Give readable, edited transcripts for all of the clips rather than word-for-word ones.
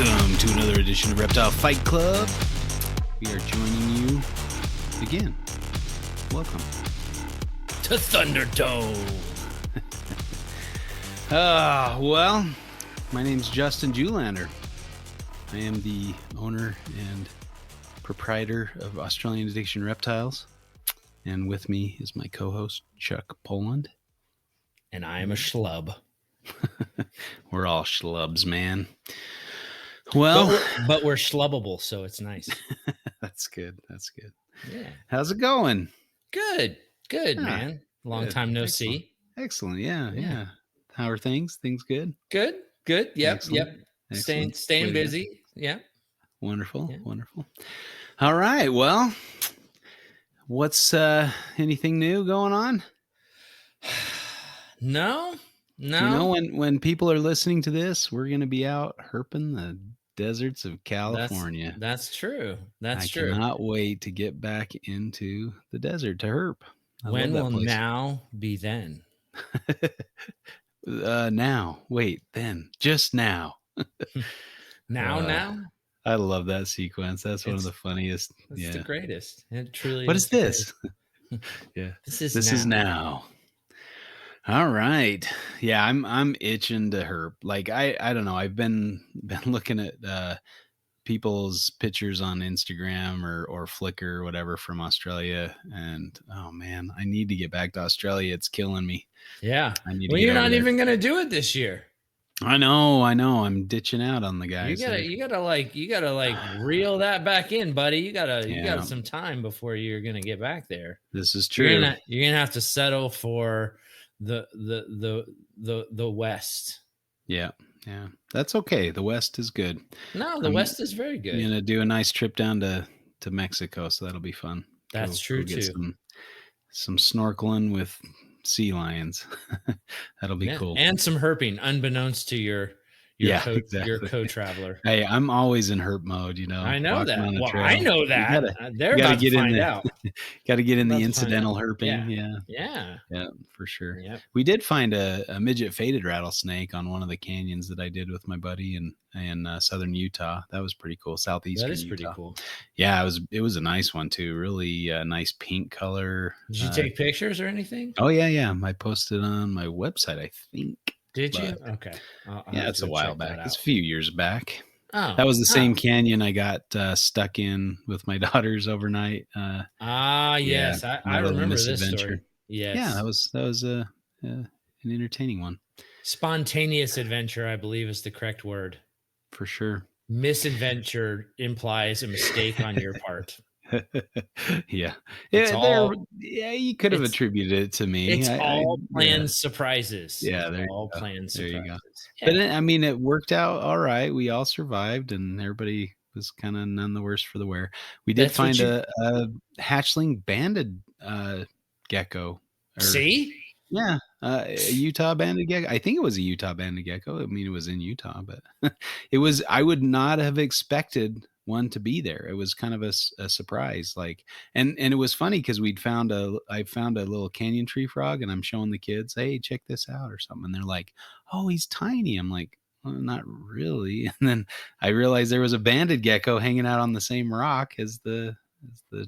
Welcome to another edition of Reptile Fight Club. We are joining you again. Welcome to Thundertoe. Well, my name's Justin Julander. I am the owner and proprietor of Australian Addiction Reptiles. And with me is my co-host, Chuck Poland. And I am a schlub. We're all schlubs, man. Well, but we're schlubbable, so it's nice. That's good. That's good. Yeah. How's it going? Good, man. Long time no see. Excellent. Yeah. How are things? Things good? Good. Yep. Excellent. Staying busy. Yeah. Wonderful. All right. Well, what's anything new going on? No. You know, when people are listening to this, we're going to be out herping the deserts of California. That's true. I cannot wait to get back into the desert to herp. When will now be then? Now. Wait, then. Just now. Now? I love that sequence. That's one of the funniest. It's the greatest. It truly What is this? Yeah. This is now. All right. Yeah, I'm itching to herp. Like I don't know. I've been looking at people's pictures on Instagram or Flickr or whatever from Australia, and oh man, I need to get back to Australia. It's killing me. Yeah. Well, you're not even gonna do it this year. I know. I'm ditching out on the guys. You gotta reel that back in, buddy. You got some time before you're gonna get back there. This is true. You're gonna have to settle for the West. Yeah. That's okay. The West is good. No, the West is very good. I'm gonna do a nice trip down to Mexico, so that'll be fun. That's true get too. Some snorkeling with sea lions. That'll be cool. And some herping, unbeknownst to your co-traveler. Hey, I'm always in herp mode, you know. I know that. Well, I know that. They're about to find out. Got to get in the incidental herping. Yeah, for sure. Yep. We did find a midget faded rattlesnake on one of the canyons that I did with my buddy in southern Utah. That was pretty cool. Southeastern That is Utah. pretty cool. Yeah, it was a nice one too. Really nice pink color. Did you take pictures or anything? Oh yeah. I posted on my website, I think. Did you? Okay. It's a while back. It's a few years back. Oh, that was the same canyon I got stuck in with my daughters overnight. Yes, I remember this story. Yes. Yeah, that was an entertaining one. Spontaneous adventure, I believe, is the correct word. For sure. Misadventure implies a mistake on your part. Yeah. You could have attributed it to me. It's all planned surprises. Yeah, planned surprises. There you go. Yeah. But I mean, it worked out all right. We all survived, and everybody was kind of none the worse for the wear. We did find a hatchling banded gecko. See? Yeah, a Utah banded gecko. I think it was a Utah banded gecko. I mean, it was in Utah, but it was. I would not have expected one to be there. It was kind of a surprise. Like, and it was funny because I found a little canyon tree frog, and I'm showing the kids, hey, check this out or something. And they're like, oh, he's tiny. I'm like, well, not really. And then I realized there was a banded gecko hanging out on the same rock as the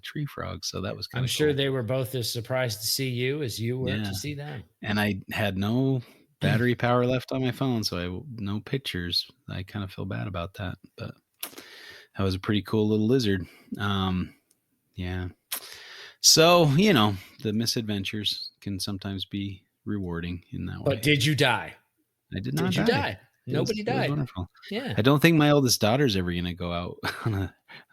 tree frog. So that was kind of cool. Sure they were both as surprised to see you as you were to see them. And I had no battery power left on my phone, so no pictures. I kind of feel bad about that, but that was a pretty cool little lizard. Yeah. So, the misadventures can sometimes be rewarding in that way. But did you die? I did not die. Did you die? Nobody died. It was wonderful. Yeah. I don't think my oldest daughter's ever going to go out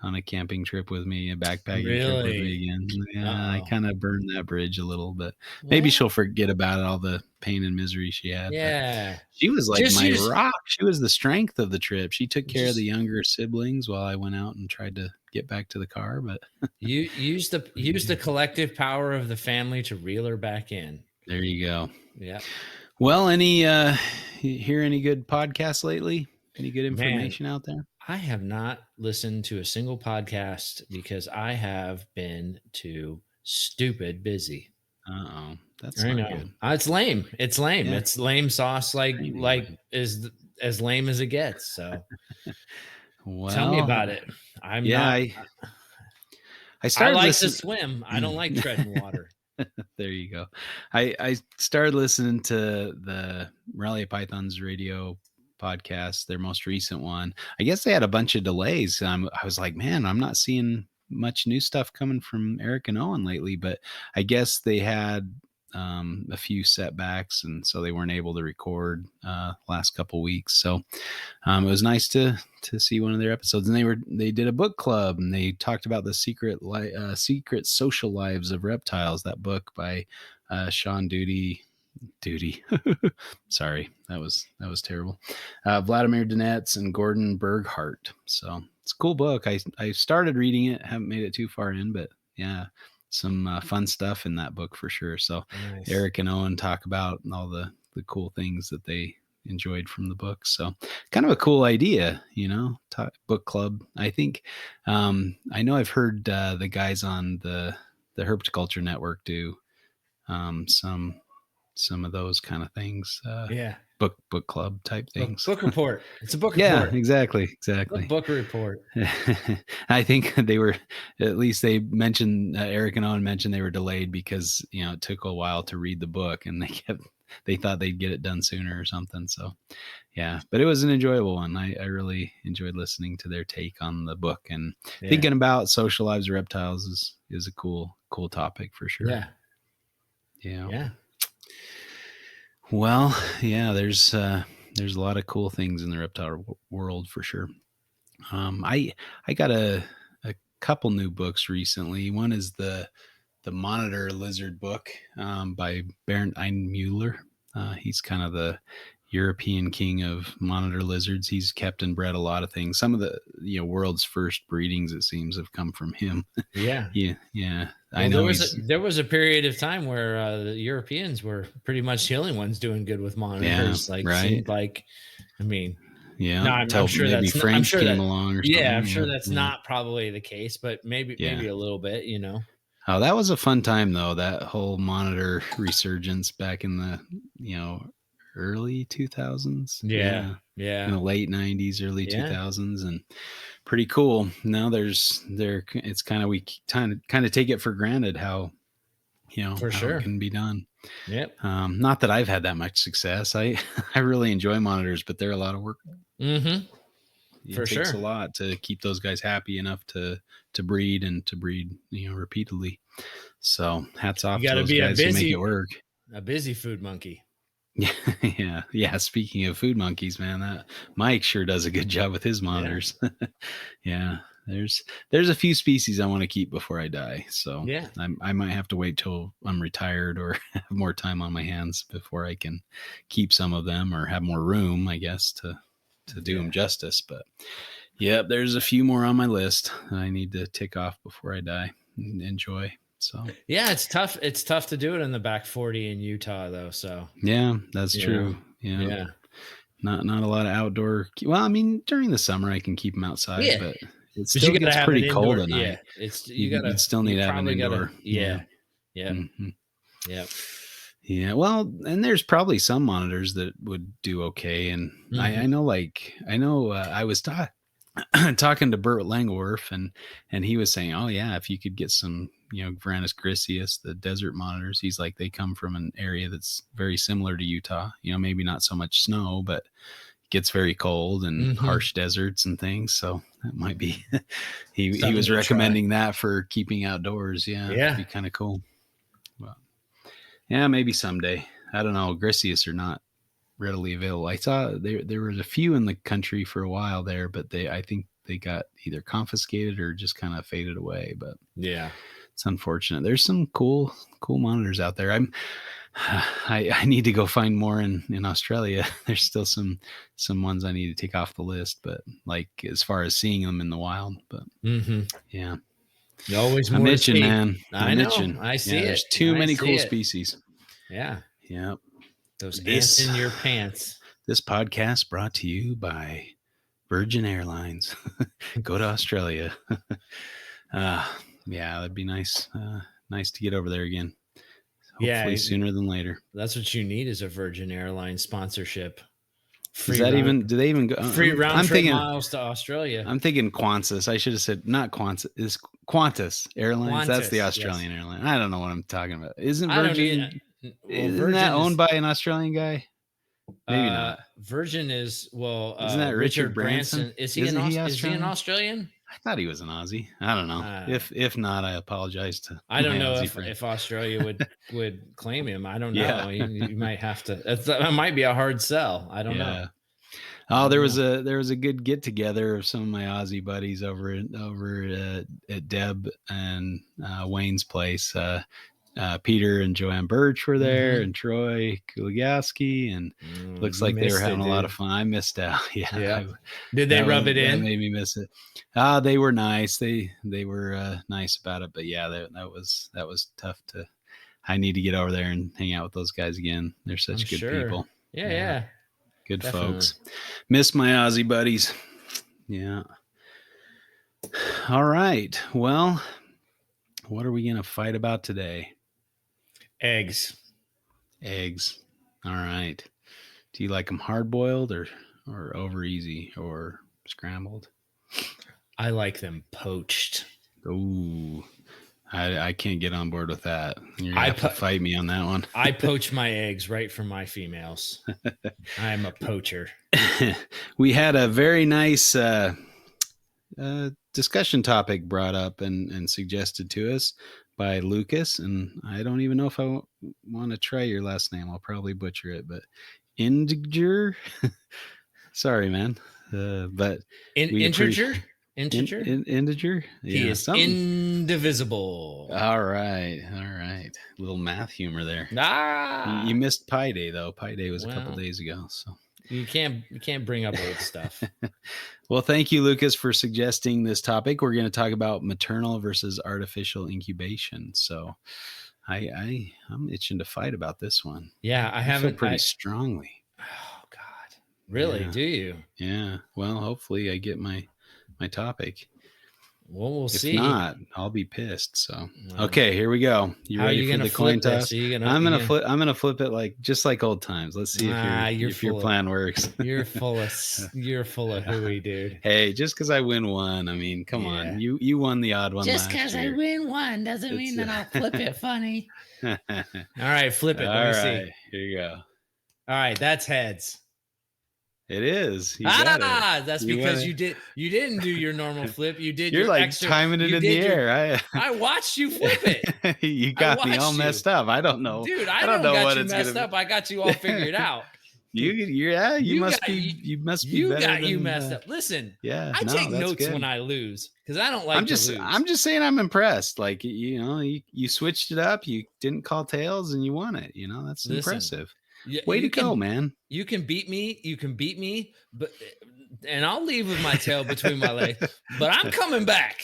on a camping trip with me, a backpacking trip with me again. Yeah, I kind of burned that bridge a little bit. Maybe she'll forget about all the pain and misery she had. Yeah. She was like my rock. She was the strength of the trip. She took care of the younger siblings while I went out and tried to get back to the car. But you use the collective power of the family to reel her back in. There you go. Yeah. Well, hear any good podcasts lately? Any good information out there? I have not listened to a single podcast because I have been too stupid busy. That's not good. It's lame. It's lame. Yeah. It's lame sauce. Like is as lame as it gets. So tell me Well, about it. I'm yeah, not. I I started like to listening. swim. I don't like treading water. There you go. I started listening to the Rally Python's radio podcast, their most recent one. I guess they had a bunch of delays. I was like, man, I'm not seeing much new stuff coming from Eric and Owen lately, but I guess they had a few setbacks, and so they weren't able to record last couple weeks. So it was nice to see one of their episodes, and they did a book club, and they talked about the secret social lives of reptiles. That book by Sean Duty. Sorry, that was terrible. Vladimir Dinetz and Gordon Berghardt. So it's a cool book. I started reading it, haven't made it too far in, but yeah, some fun stuff in that book for sure. So Nice. Eric and Owen talk about all the cool things that they enjoyed from the book. So kind of a cool idea, book club. I think I know I've heard the guys on the Herpetoculture network do some of those kind of things, Yeah. book club type things. Book report. It's a book Yeah, report. exactly. Book report. I think they were, at least they mentioned, Eric and Owen mentioned they were delayed because it took a while to read the book, and they thought they'd get it done sooner or something. So yeah, but it was an enjoyable one. I really enjoyed listening to their take on the book, and Yeah. thinking about social lives of reptiles is a cool topic for sure. Yeah. Yeah. Yeah. Well, yeah, there's a lot of cool things in the reptile world for sure. I got a couple new books recently. One is the Monitor Lizard book by Bernd Einmüller. He's kind of the European king of monitor lizards. He's kept and bred a lot of things. Some of the world's first breedings, it seems, have come from him. Yeah. Yeah. I Well, know there was a period of time where the Europeans were pretty much the only ones doing good with yeah, monitors. Like, right. seemed like, I mean, Yeah, no, I'm until sure maybe that's. I'm French sure came that. along or Yeah, I'm something. sure Yeah, that's yeah, not probably the case, but yeah. maybe a little bit. Oh, that was a fun time though. That whole monitor resurgence back in the early 2000s. Yeah. Yeah, in Yeah. the late 90s, early Yeah. 2000s, and pretty cool. Now it's kind of, we kind of take it for granted how For how it sure. can be done. Yep. Not that I've had that much success. I I really enjoy monitors, but they're a lot of work. Mm-hmm. It For takes sure. a lot to keep those guys happy enough to breed and to breed repeatedly. So hats You off to got to those be guys who make it work. a busy food monkey. Yeah. Speaking of food monkeys, man, that Mike sure does a good job with his Yeah. monitors. Yeah, there's a few species I want to keep before I die, so Yeah. I might have to wait till I'm retired or have more time on my hands before I can keep some of them, or have more room, I guess, to do them Yeah. justice. But yeah, there's a few more on my list I need to tick off before I die and enjoy. So Yeah. It's tough. It's tough to do it in the back 40 in Utah, though. So, yeah, that's you know, true. Yeah. yeah. Not a lot of outdoor. Well, I mean, during the summer I can keep them outside, Yeah. but it But you still got to gets have an pretty cold indoor. at Yeah. night. You'd still need You to have an probably got to. indoor. Yeah. Yeah. Yep. Hmm. Yep. Yeah. Well, and there's probably some monitors that would do okay. And I Hmm. know, I was talking to Burt Langworth, and he was saying, oh yeah, if you could get some, Varanus griseus, the desert monitors, he's like, they come from an area that's very similar to Utah. Maybe not so much snow, but gets very cold and Hmm. harsh deserts and things. So that might be he Something was to try. recommending that for keeping outdoors. Yeah, Yeah. be kind of cool. Well, yeah, maybe someday. I don't know. Griseus are not readily available. I saw there was a few in the country for a while there, but I think they got either confiscated or just kind of faded away. But Yeah. it's unfortunate. There's some cool monitors out there. I need to go find more in Australia. There's still some ones I need to take off the list, but like as far as seeing them in the wild. But Hmm. yeah, Always I'm more to itching, see. man. I I'm know. itching. I Yeah, see it. there's too I many see cool it. species. Yeah. Yeah. Those ants This in your pants. this podcast brought to you by Virgin Airlines. Go to Australia. uh, yeah, that'd be nice. Nice to get over there again. Hopefully Yeah. sooner than later. That's what you need is a Virgin Airlines sponsorship. Is Free that round even? Do they even go? free round I'm trip thinking. miles to Australia. I'm thinking Qantas. I should have said not Qantas. Is Qantas Airlines? That's the Qantas, yes. Australian airline. I don't know what I'm talking about. Isn't I don't need. Virgin? Well, Isn't that Virgin owned is by an Australian guy? Maybe not. Virgin is Isn't that Richard Richard Branson? Branson. Is he Isn't he Is he an Australian? Australian? I thought he was an Aussie. I don't know. Uh, If not, I apologize to I my don't know Aussie friend. if Australia would claim him. I don't Yeah, know. You might have to. That might be a hard sell. I don't know. yeah. I Oh, don't know. there was a good get together of some of my Aussie buddies over at Deb and Wayne's place. Peter and Joanne Birch were there, Mm-hmm. and Troy Kuligowski, and looks You like they were missed having it, a lot of dude. fun. I missed out. Yeah, Yeah. Did they rub it that in? made me miss it. They were nice. They were nice about it, but yeah, that was tough to. I need to get over there and hang out with those guys again. They're I'm such good sure. people. Yeah, Yeah, yeah, good definitely. folks. Miss my Aussie buddies. Yeah. All right. Well, what are we gonna fight about today? Eggs. Eggs. All right. Do you like them hard boiled or over easy or scrambled? I like them poached. Ooh, I can't get on board with that. You're gonna I have to po- fight me on that one. I poach my eggs right from my females. I am a poacher. We had a very nice discussion topic brought up and suggested to us by Lucas, and I don't even know if I want to try your last name. I'll probably butcher it, but Indiger. Sorry, man. But we appreciate Integer? Integer? integer. He Yeah, is something. indivisible. All right, all right. A little math humor there. You Ah, missed Pi Day though. Pi Day was a couple well, days ago. So you can't bring up old stuff. well, thank you, Lucas, for suggesting this topic. We're going to talk about maternal versus artificial incubation. So I'm itching to fight about this one. Yeah, I I feel haven't. pretty strongly. Oh God, really? Yeah, Do you? yeah. Well, hopefully I get my topic. Well, we'll If see. not, I'll be pissed. So, Well, okay, here we go. You how are ready you for gonna the coin flip this? toss? Are you gonna? I'm You gonna gonna flip. I'm gonna flip it like just like old times. Let's see you're if your full of plan works. you're full of hooey, dude. Hey, just because I win one, I mean, come Yeah. on. You won the odd one Just last because I year. win one doesn't It's mean that I'll flip it funny. all All right, flip it. Let me see. right. Here you go. All right, that's heads. It is. You got it. That's You because went. you didn't do your normal flip. You did You're your like extra. timing it You in the did your. air. I watched you flip it. You I got me all watched you. messed up. I don't know. Dude, I I don't don't know got what you it's messed gonna up. I got you all figured out. Yeah, you You must got be you better got you than, messed up. Listen, yeah, I no, take that's notes good. when I lose because I don't like to lose. I'm just saying I'm impressed. Like, you switched it up, you didn't call tails and you won it. That's Listen, impressive. you, Way to you go, can man. you can beat me. You can beat me, but and I'll leave with my tail between my legs. But I'm coming back.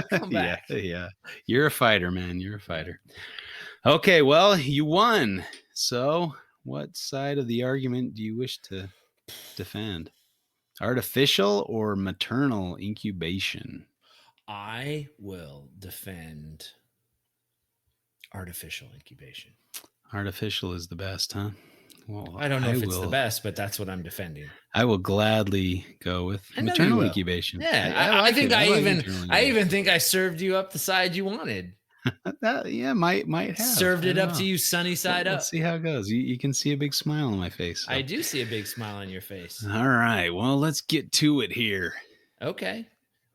Come Yeah, back. yeah. You're a fighter, man. You're a fighter. Okay, well, you won. So, what side of the argument do you wish to defend? Artificial or maternal incubation? I will defend artificial incubation. Artificial is the best, huh? Well, I don't know if it's the best, but that's what I'm defending. I will gladly go with I know you maternal will. incubation. Yeah, I I like think it. I like even maternal I incubation. even think I served you up the side you wanted. Yeah, might have Served I it don't up know. to you sunny side up. Let's see how it goes. You can see a big smile on my face. So. I do see a big smile on your face. All right. Well, let's get to it here. Okay.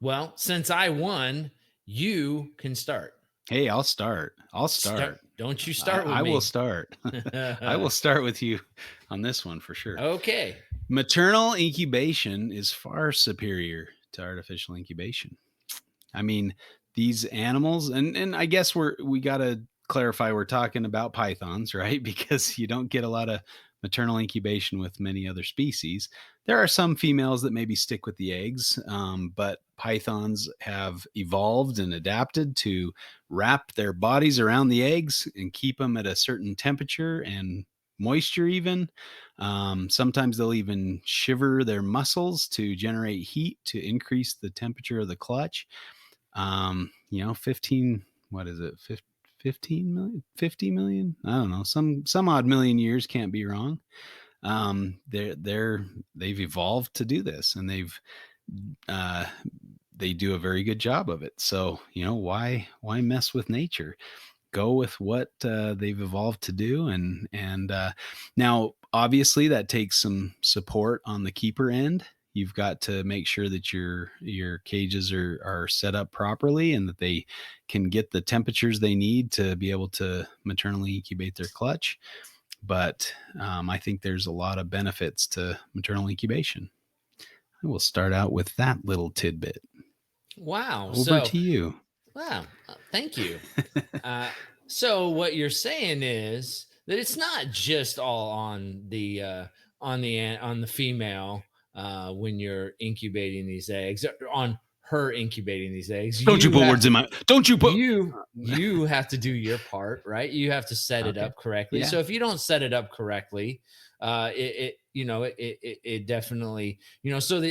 Well, since I won, you can start. Hey, I'll start. Don't you start with I me. will start. I will start with you on this one for sure. Okay. Maternal incubation is far superior to artificial incubation. I mean, these animals, and I guess we got to clarify we're talking about pythons, right? Because you don't get a lot of maternal incubation with many other species. There are some females that maybe stick with the eggs, but pythons have evolved and adapted to wrap their bodies around the eggs and keep them at a certain temperature and moisture even. Sometimes they'll even shiver their muscles to generate heat to increase the temperature of the clutch. 15, what is it? 15 million, 50 million? I don't know. Some odd million years can't be wrong. they've evolved to do this, and uh, they do a very good job of it. So, why mess with nature? Go with what they've evolved to do, and now obviously that takes some support on the keeper end. You've got to make sure that your cages are set up properly and that they can get the temperatures they need to be able to maternally incubate their clutch. But I think there's a lot of benefits to maternal incubation. I will start out with that little tidbit. Wow. Over So, to you. wow. Thank you. Uh, so what you're saying is that it's not just all on the female when you're incubating these eggs, or on her incubating these eggs. Don't you You put have words in my. Don't you put. you have to do your part, right? You have to set it Okay. up correctly. Yeah. So if you don't set it up correctly, it definitely,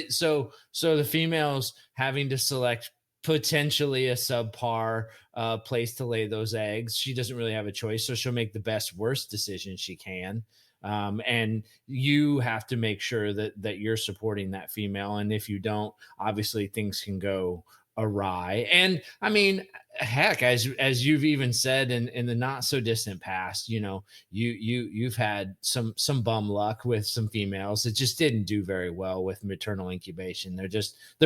so the females having to select potentially a subpar place to lay those eggs. She doesn't really have a choice, so she'll make the best worst decision she can. And you have to make sure that you're supporting that female. And if you don't, obviously things can go awry. And I mean, heck, as you've even said in the not so distant past, you've had some bum luck with some females that just didn't do very well with maternal incubation. They're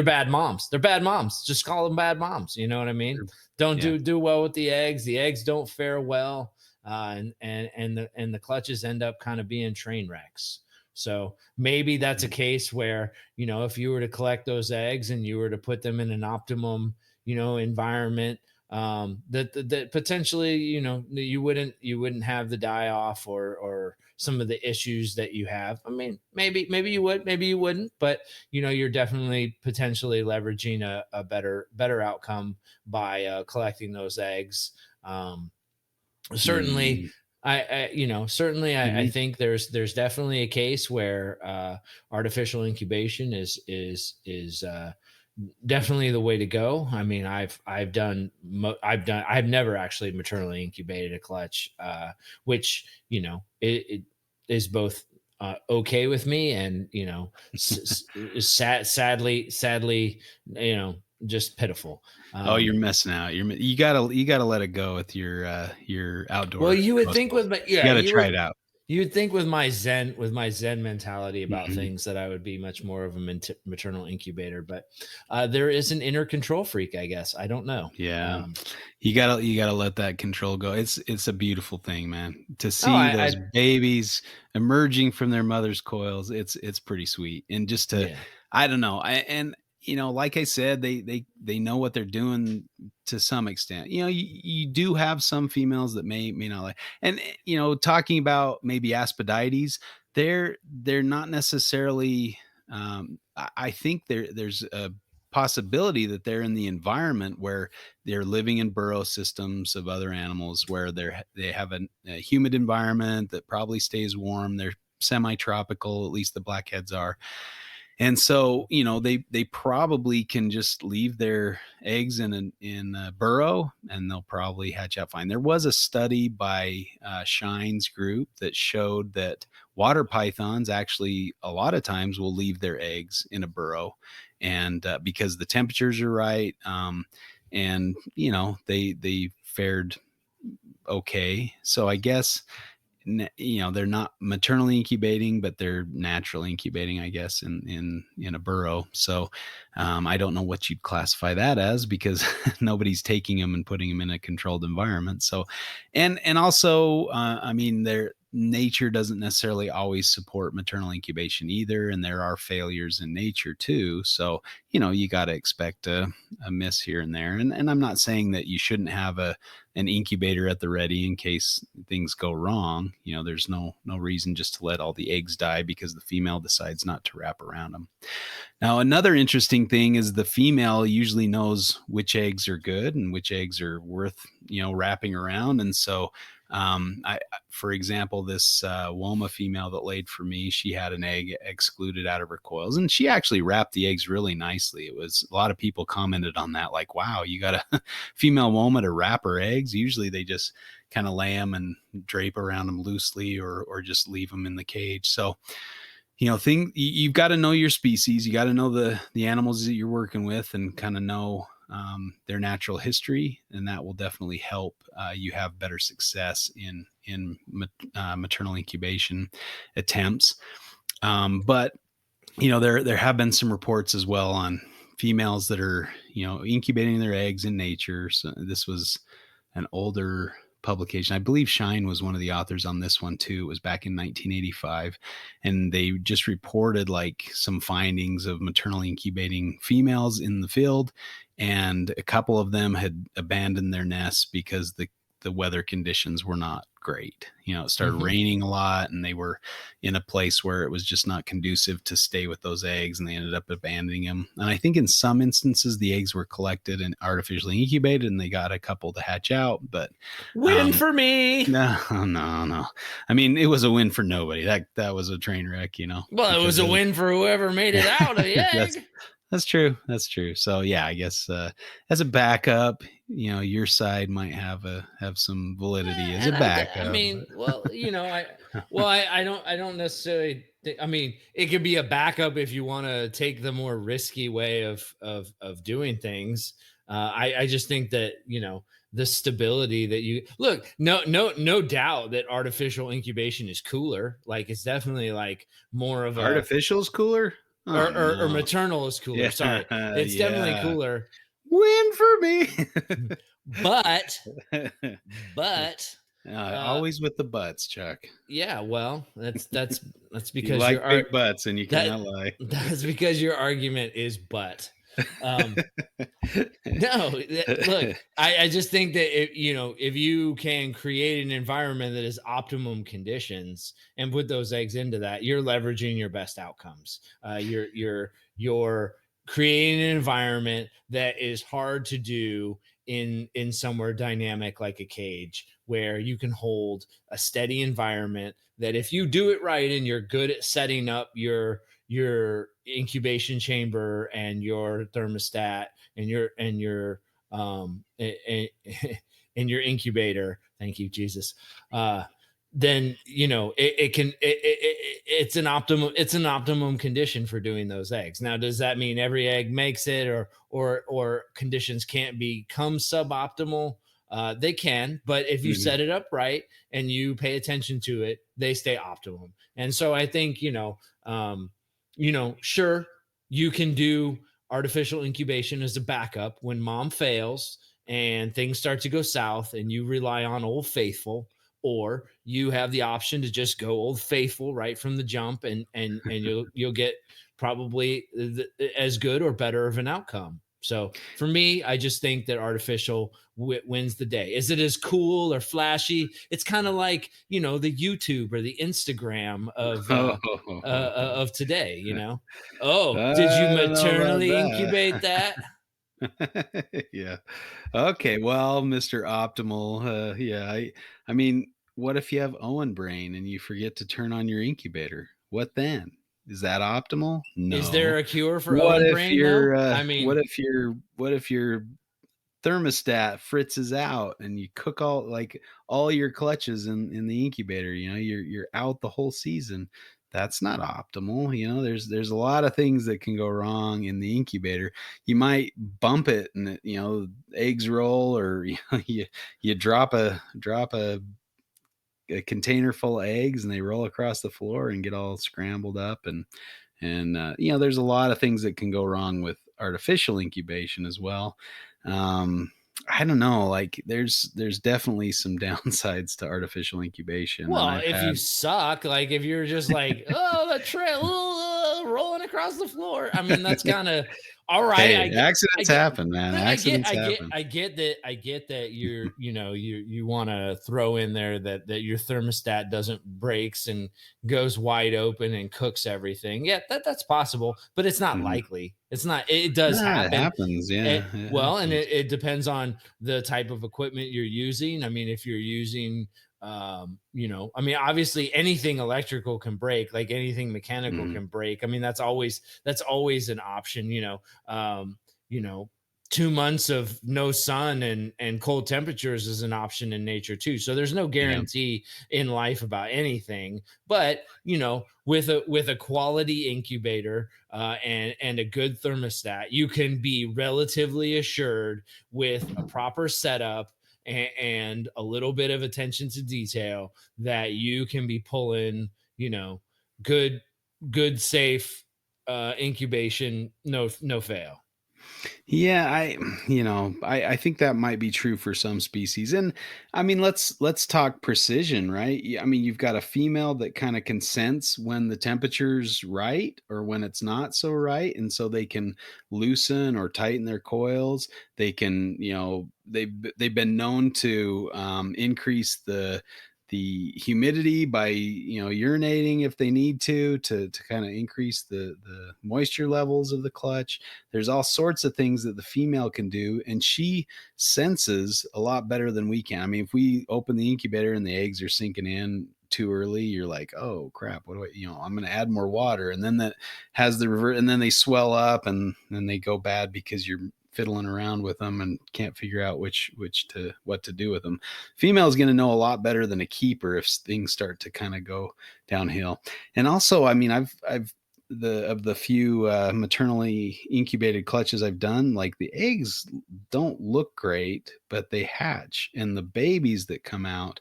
bad moms. They're bad moms. Just call them bad moms. You know what I mean? Don't Yeah. do well with the eggs. The eggs don't fare well, and the clutches end up kind of being train wrecks. So maybe that's a case where, if you were to collect those eggs and you were to put them in an optimum, environment, that potentially, you wouldn't have the die off or some of the issues that you have. I mean, maybe you would, maybe you wouldn't, but you're definitely potentially leveraging a better outcome by collecting those eggs. Certainly, Mm, I maybe. think there's definitely a case where artificial incubation is definitely the way to go. I mean, I've never actually maternally incubated a clutch, which it is both okay with me, and is sadly, just pitiful. Oh, you're Um, messing out. You gotta let it go with your Well, outdoor you would think muscles. with my You yeah, gotta try it out. you'd think with my zen mentality about Mhm. things that I would be much more of a maternal incubator, but there is an inner control freak, I guess. I don't know. Yeah. Um, You gotta let that control go. It's a beautiful thing, man. To oh, see those babies emerging from their mother's coils, it's pretty sweet. And just to yeah, I don't know. Like I said, they know what they're doing to some extent. You do have some females that may not like, and talking about maybe Aspidites, they're not necessarily I think there's a possibility that they're in the environment where they're living in burrow systems of other animals where they have a humid environment that probably stays warm. They're semi-tropical, at least the blackheads are. And so, they probably can just leave their eggs in a burrow, and they'll probably hatch out fine. There was a study by Shine's group that showed that water pythons actually a lot of times will leave their eggs in a burrow, and because the temperatures are right, and they fared okay. So I guess they're not maternally incubating, but they're naturally incubating, I guess, in a burrow. So I don't know what you'd classify that as, because nobody's taking them and putting them in a controlled environment. So, and also, I mean, their nature doesn't necessarily always support maternal incubation either, and there are failures in nature too. So you got to expect a miss here and there. And I'm not saying that you shouldn't have an incubator at the ready in case things go wrong. There's no reason just to let all the eggs die because the female decides not to wrap around them. Now, another interesting thing is the female usually knows which eggs are good and which eggs are worth, wrapping around. And so, for example, this Woma female that laid for me, she had an egg excluded out of her coils, and she actually wrapped the eggs really nicely. It was a lot of people commented on that, like, "Wow, you got a female Woma to wrap her eggs." Usually, they just kind of lay them and drape around them loosely, or just leave them in the cage. So, you've got to know your species. You got to know the animals that you're working with, and kind of know their natural history, and that will definitely help you have better success in maternal incubation attempts. But there have been some reports as well on females that are incubating their eggs in nature. So this was an older publication. I believe Shine was one of the authors on this one too. It was back in 1985, and they just reported like some findings of maternal incubating females in the field, and a couple of them had abandoned their nests because the weather conditions were not great. It started Mhm. raining a lot, and they were in a place where it was just not conducive to stay with those eggs, and they ended up abandoning them. And I think in some instances the eggs were collected and artificially incubated, and they got a couple to hatch out. But Win for me. no, no, no. I mean, it was a win for nobody. That was a train wreck, Well, it was because a win for whoever made it out of the that's egg. that's true. That's true. So yeah, I guess as a backup, your side might have some validity as a And I backup. mean, well, I don't necessarily. I mean, it could be a backup if you want to take the more risky way of doing things. I just think that the stability that you look. No doubt that artificial incubation is cooler. Like it's definitely like more of a Artificial's cooler? Oh or no. maternal is cooler. Yeah, Sorry, it's definitely yeah. cooler. Win for me. But but uh Always with the butts, Chuck. yeah, well, that's You because like your art big butts and you that cannot lie. that's because your argument is but. Um no, look, I just think that if you can create an environment that is optimum conditions and put those eggs into that, you're leveraging your best outcomes. You're creating an environment that is hard to do in somewhere dynamic like a cage, where you can hold a steady environment that if you do it right and you're good at setting up your incubation chamber and your thermostat and and your incubator, thank you Jesus, then it's an optimum condition for doing those eggs. Now does that mean every egg makes it, or conditions can't become suboptimal? They can, but if you Mhm. set it up right and you pay attention to it, they stay optimum. And so I think sure, you can do artificial incubation as a backup when mom fails and things start to go south and you rely on old faithful, or you have the option to just go old faithful right from the jump, and you'll get probably as good or better of an outcome. So for me, I just think that artificial wins the day. Is it as cool or flashy? It's kind of like the YouTube or the Instagram of today. Oh, did you I don't know about maternally incubate that. that? Yeah. Okay. Well, Mr. Optimal. Yeah. I mean, what if you have Owen brain and you forget to turn on your incubator? What then? Is that optimal? Is No. there a cure for Owen brain though? I mean, What if your thermostat fritzes out and you cook all your clutches in the incubator? You're out the whole season. That's not optimal. There's a lot of things that can go wrong in the incubator. You might bump it and eggs roll, or you drop a container full of eggs and they roll across the floor and get all scrambled up. And there's a lot of things that can go wrong with artificial incubation as well. I don't know, like there's definitely some downsides to artificial incubation, and well, I've if you had suck, like if you're just like, oh, the trail rolling across the floor. I mean, that's kind of all right. hey, I accidents get, happen, man. look, Accidents happen. I get that you want to throw in there that your thermostat doesn't breaks and goes wide open and cooks everything. Yeah, that's possible, but it's not Mhm. likely. It's not. It does Yeah, it happen. happens. Yeah, it Well, and happens. it depends on the type of equipment you're using. I mean, if you're using I mean, obviously anything electrical can break, like anything mechanical Mhm. can break. I mean, that's always an option. You know, 2 months of no sun and cold temperatures is an option in nature too. So there's no Yeah. guarantee in life about anything. But with a quality incubator and a good thermostat, you can be relatively assured with a proper setup and a little bit of attention to detail that you can be pulling, good, good, safe incubation, no fail. Yeah, I think that might be true for some species. And I mean, let's talk precision, right? I mean, you've got a female that kind of can sense when the temperature's right or when it's not so right, and so they can loosen or tighten their coils. They can, they've been known to increase the humidity by urinating if they need to kind of increase the moisture levels of the clutch. There's all sorts of things that the female can do, and she senses a lot better than we can. I mean, if we open the incubator and the eggs are sinking in too early, you're like, oh crap, what do I'm going to add more water. And then that has the revert, and then they swell up and then they go bad because you're fiddling around with them and can't figure out what to do with them. Female is going to know a lot better than a keeper if things start to kind of go downhill. And also, I mean, I've the few maternally incubated clutches I've done, like the eggs don't look great, but they hatch, and the babies that come out,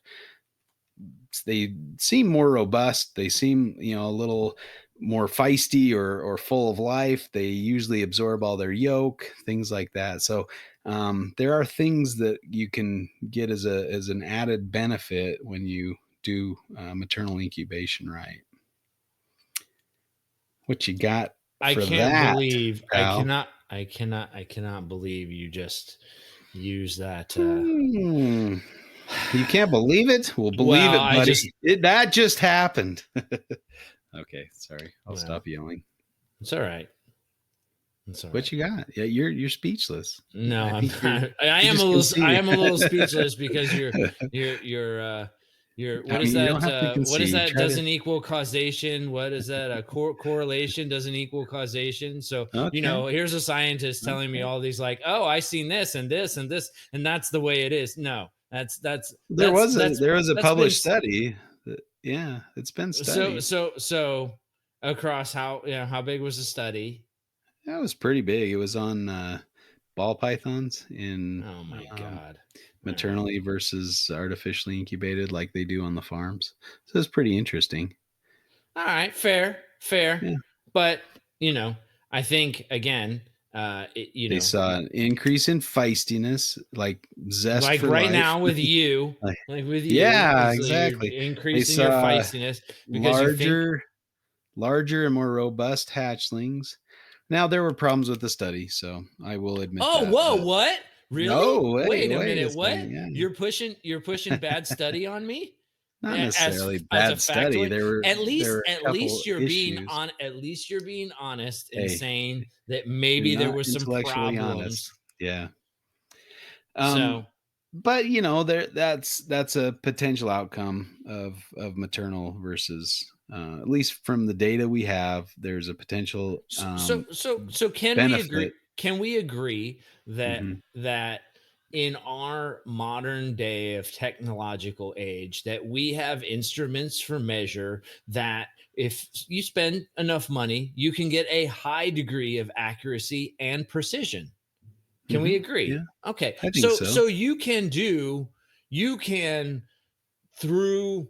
they seem more robust. They seem, a little more feisty or full of life. They usually absorb all their yolk, things like that. So there are things that you can get as an added benefit when you do maternal incubation right. What you got I for can't that, believe pal? I cannot believe you just use that. Hmm. You can't believe it? Well, believe Well, it, buddy. That just happened. Okay, sorry. I'll well, stop yelling. it's all right. It's all What right. you got? Yeah, you're speechless. No, I I'm think not. you just I conceded. am a little speechless because you're I mean, you don't have to what is concede. that Try to. doesn't equal causation? What is that? A correlation doesn't equal causation. So, Okay. here's a scientist telling me Okay. all these like, "Oh, I seen this and this and this and that's the way it is." No. There was a That's been published study that, yeah, it's been so studied. so so across how big was the study? That was pretty big. It was on ball pythons in Oh my um, god. All right. maternally versus artificially incubated, like they do on the farms. So it's pretty interesting. All right, fair, fair. Yeah. But, you know, I think again, They saw an increase in feistiness, like zest like for right life. now with you, Like, like with you, yeah, is that you're exactly. They increasing your saw feistiness because you think, larger larger and more robust hatchlings. Now, there were problems with the study, so I will admit "Oh, that, whoa, but what? Really? no, Wait a wait a minute, second, what? yeah. You're pushing bad study on me?" Not necessarily As a bad study, factoid, there were a couple issues. at least you're being honest in Hey, saying that you're maybe there not was some intellectually honest. problems. Yeah. Um, So, but that's a potential outcome of maternal versus at least from the data we have, there's a potential so can we agree? benefit. Can we agree that Mhm, that in our modern day of technological age, that we have instruments for measure that if you spend enough money, you can get a high degree of accuracy and precision? Can we mhm, agree? yeah, Okay, I think so so. you can through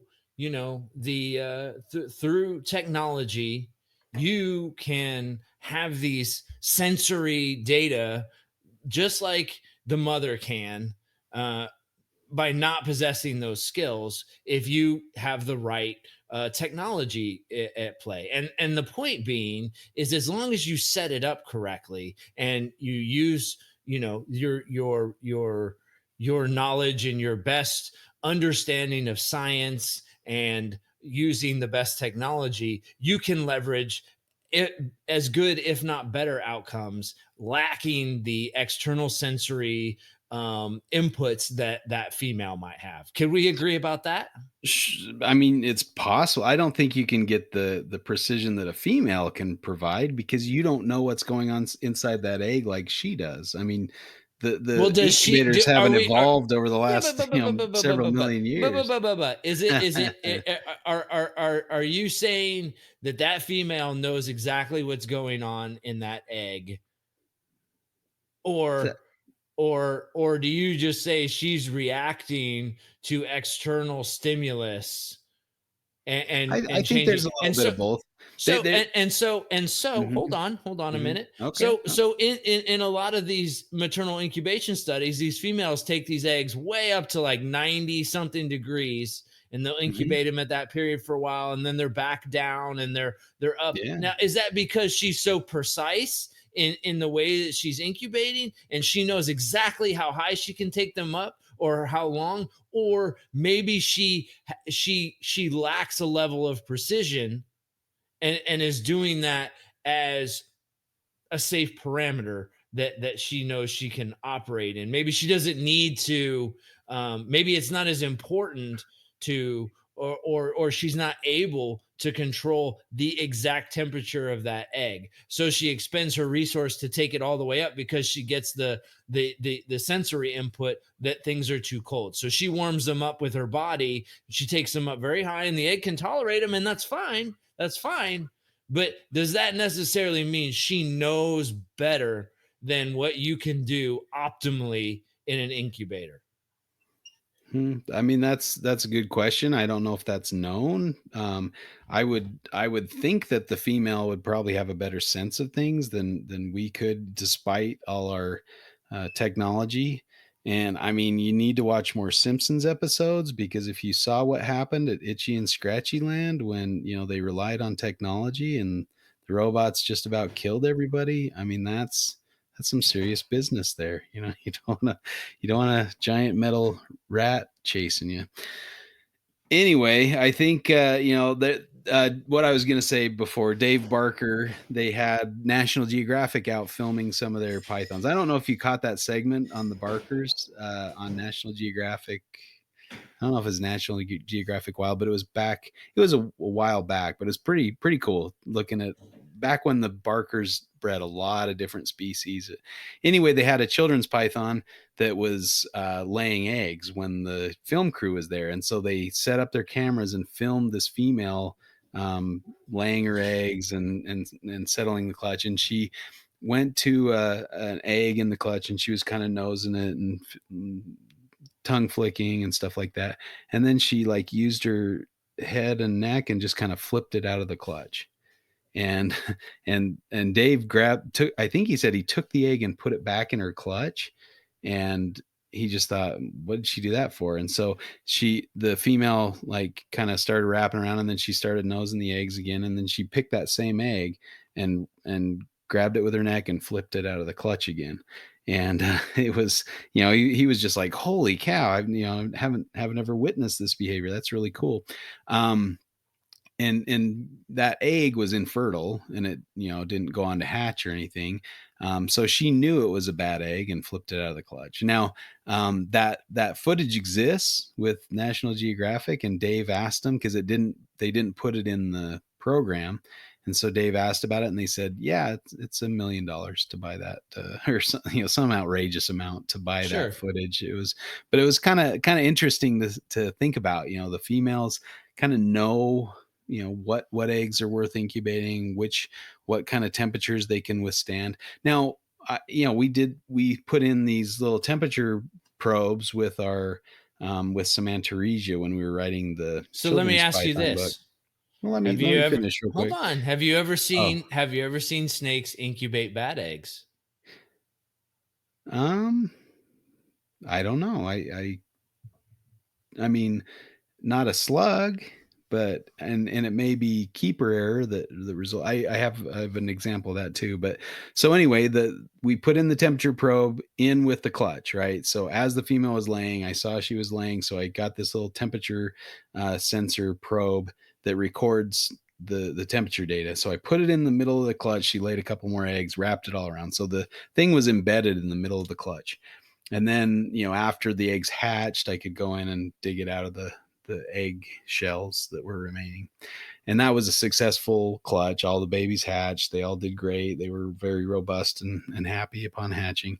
through technology, you can have these sensory data just like the mother can, uh, by not possessing those skills if you have the right technology at play. And the point being is, as long as you set it up correctly and you use your knowledge and your best understanding of science and using the best technology, you can leverage it as good if not better outcomes, lacking the external sensory inputs that that female might have. Can we agree about that? I mean, it's possible. I don't think you can get the precision that a female can provide because you don't know what's going on inside that egg like she does. I mean, Well, the does she do incubators are haven't we are evolved over the bu- bu- last, bu- bu- bu- bu- bu- bu- several bu- bu- million bu- bu- years. bu- bu- bu- are you saying that that female knows exactly what's going on in that egg, So, or do you just say she's reacting to external stimulus and I and think changing? there's a And little bit of both. They hold Mhm. on a Okay. minute. Okay. So in a lot of these maternal incubation studies, these females take these eggs way up to like 90 something degrees, and they'll Mhm. incubate them at that period for a while, and then they're back down and they're up. Yeah. Now, is that because she's so precise in the way that she's incubating, and she knows exactly how high she can take them up or how long? Or maybe she lacks a level of precision and is doing that as a safe parameter that she knows she can operate in. Maybe she doesn't need to. Maybe it's not as important to, or she's not able to control the exact temperature of that egg. So she expends her resource to take it all the way up because she gets the sensory input that things are too cold. So she warms them up with her body. She takes them up very high, and the egg can tolerate them, and that's fine. That's fine. But does that necessarily mean she knows better than what you can do optimally in an incubator? I mean, that's a good question. I don't know if that's known. I would think that the female would probably have a better sense of things than we could, despite all our technology. And I mean, you need to watch more Simpsons episodes because if you saw what happened at Itchy and Scratchy Land when they relied on technology and the robots just about killed everybody. I mean, that's some serious business there. You don't want a giant metal rat chasing you. Anyway, I think that what I was going to say before, Dave Barker, they had National Geographic out filming some of their pythons. I don't know if you caught that segment on the Barkers on National Geographic. I don't know if it's National Geographic Wild, but it was back. It was a while back, but it's pretty cool looking at back when the Barkers bred a lot of different species. Anyway, they had a children's python that was laying eggs when the film crew was there, and so they set up their cameras and filmed this female laying her eggs and settling the clutch, and she went to an egg in the clutch and she was kind of nosing it and tongue flicking and stuff like that. And then she like used her head and neck and just kind of flipped it out of the clutch. And and Dave took I think he said he took the egg and put it back in her clutch. And he just thought, what did she do that for? And so the female like kind of started wrapping around and then she started nosing the eggs again. And then she picked that same egg and grabbed it with her neck and flipped it out of the clutch again. And it was, he was just like, holy cow, haven't ever witnessed this behavior. That's really cool. And that egg was infertile and it didn't go on to hatch or anything. So she knew it was a bad egg and flipped it out of the clutch. Now that footage exists with National Geographic, and Dave asked them because they didn't put it in the program. And so Dave asked about it and they said, yeah, it's $1 million to buy that, or some outrageous amount to buy that Sure. footage. But it was kind of interesting to think about. The females kind of know what eggs are worth incubating, what kind of temperatures they can withstand. Now we put in these little temperature probes with our with some Antaresia when we were writing the So let me children's ask you python book. this. Well, let me Have you ever finish real hold quick. on. Oh, Have you ever seen snakes incubate bad eggs? um I don't know. I mean, not a slug, but and it may be keeper error that the result. I have an example of that too. But so anyway, we put in the temperature probe in with the clutch, right? So as the female was laying, I saw she was laying, so I got this little temperature sensor probe that records the temperature data. So I put it in the middle of the clutch. She laid a couple more eggs, wrapped it all around. So the thing was embedded in the middle of the clutch. And then, after the eggs hatched, I could go in and dig it out of the egg shells that were remaining. And that was a successful clutch. All the babies hatched. They all did great. They were very robust and happy upon hatching.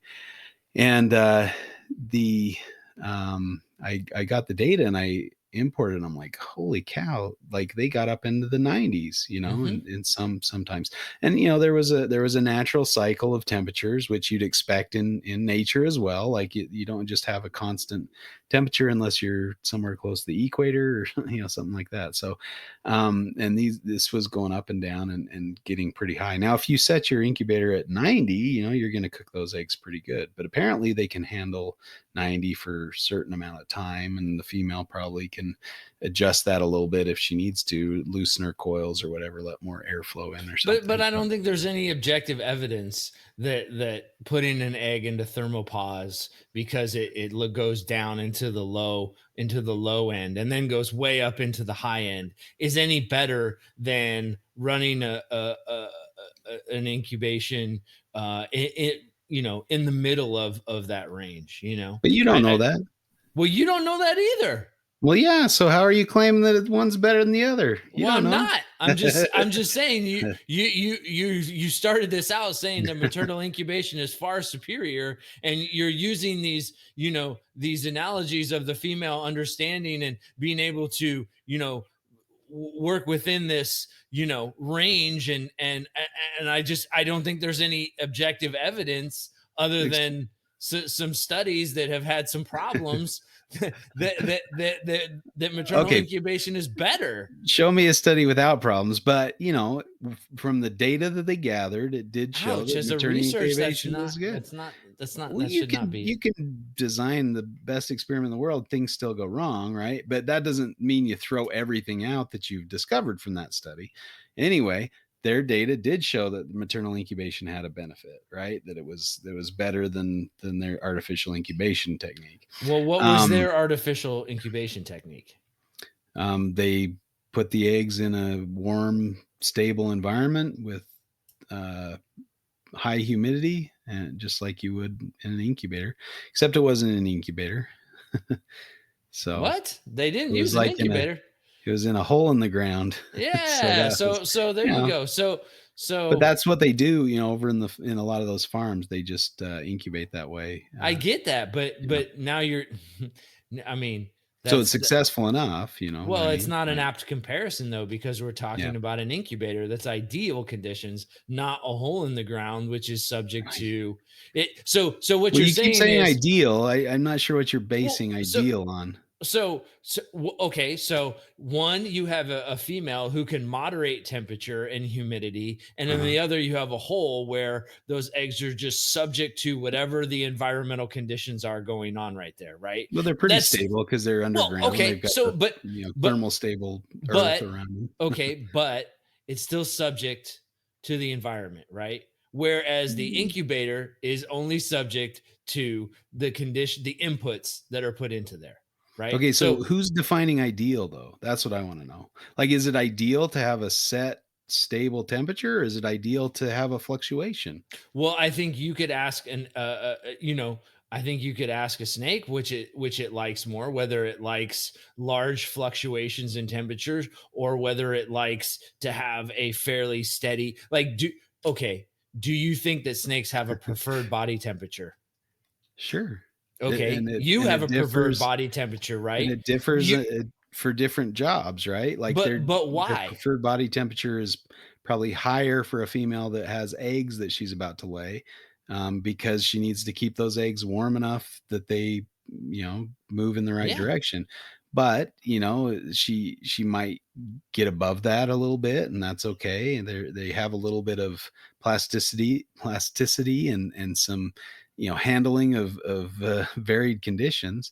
And the I got the data and I imported them. I'm like, holy cow, like they got up into the 90s, Hmm. and in sometimes. And there was a natural cycle of temperatures which you'd expect in nature as well. Like you don't just have a constant temperature unless you're somewhere close to the equator or something like that. So and this was going up and down and getting pretty high. Now if you set your incubator at 90, you're going to cook those eggs pretty good, but apparently they can handle 90 for a certain amount of time, and the female probably can adjust that a little bit if she needs to, loosen her coils or whatever, let more airflow in or But something. I So, don't think there's any objective evidence that putting an egg into thermopause because goes down into the low end and then goes way up into the high end is any better than running an incubation in the middle of that range. but you don't know that. Well, you don't know that either. Well, yeah. So how are you claiming that one's better than the other? You Well, don't I'm know. not. I'm just saying you started this out saying that maternal incubation is far superior, and you're using these analogies of the female understanding and being able to work within this range, and I don't think there's any objective evidence other Ex- than some studies that have had some problems that maternal okay, incubation is better. show me a study without problems. But from the data that they gathered, it did show Ouch, that as a maternal research, incubation was good. Well, that you should not can be. you can design the best experiment in the world. Things still go wrong, right? But that doesn't mean you throw everything out that you've discovered from that study. Anyway, their data did show that the maternal incubation had a benefit, right? That it was better than their artificial incubation technique. Well, what was Um, their artificial incubation technique? they put the eggs in a warm, stable environment with uh, high humidity, and just like you would in an incubator, except it wasn't an incubator. So What? They didn't it was use an like in a incubator. it was in a hole in the ground. So Yeah. that was, So there you you know, go. but So that's what they do, over in a lot of those farms. They just incubate that way. I get that, Yeah. but now you're I mean, So it's that's successful enough, you know what I well, it's mean? not an Like, apt comparison though, because we're yeah. talking about an incubator that's ideal conditions, not a hole in the ground, which is subject to it. So what Well, you're you keep saying saying is, ideal. I'm not sure what you're well, basing ideal on. okay, so one, you have a female who can moderate temperature and humidity, and then Uh-huh. the other you have a hole where those eggs are just subject to whatever the environmental conditions are going on right there, right? Well, they're pretty That's stable because they're well, underground. okay, They've got so the but thermal stable earth but around them. okay, but it's still subject to the environment, right? Whereas the Mm. incubator is only subject to the inputs that are put into there, right? Okay, so So, who's defining ideal though? That's what I want to know. Like, is it ideal to have a set stable temperature, or is it ideal to have a fluctuation? well, I think you could ask I think you could ask a snake which it likes more, whether it likes large fluctuations in temperatures or whether it likes to have a fairly steady okay, do you think that snakes have a preferred body temperature? Sure. It, Okay, and it you and have it a preferred differs body temperature, and right? it differs You for different jobs, right? Like but their why? preferred body temperature is probably higher for a female that has eggs that she's about to lay, because she needs to keep those eggs warm enough that they move in the right Yeah, direction. But she might get above that a little bit, and that's okay. And they have a little bit of plasticity, and some handling of varied conditions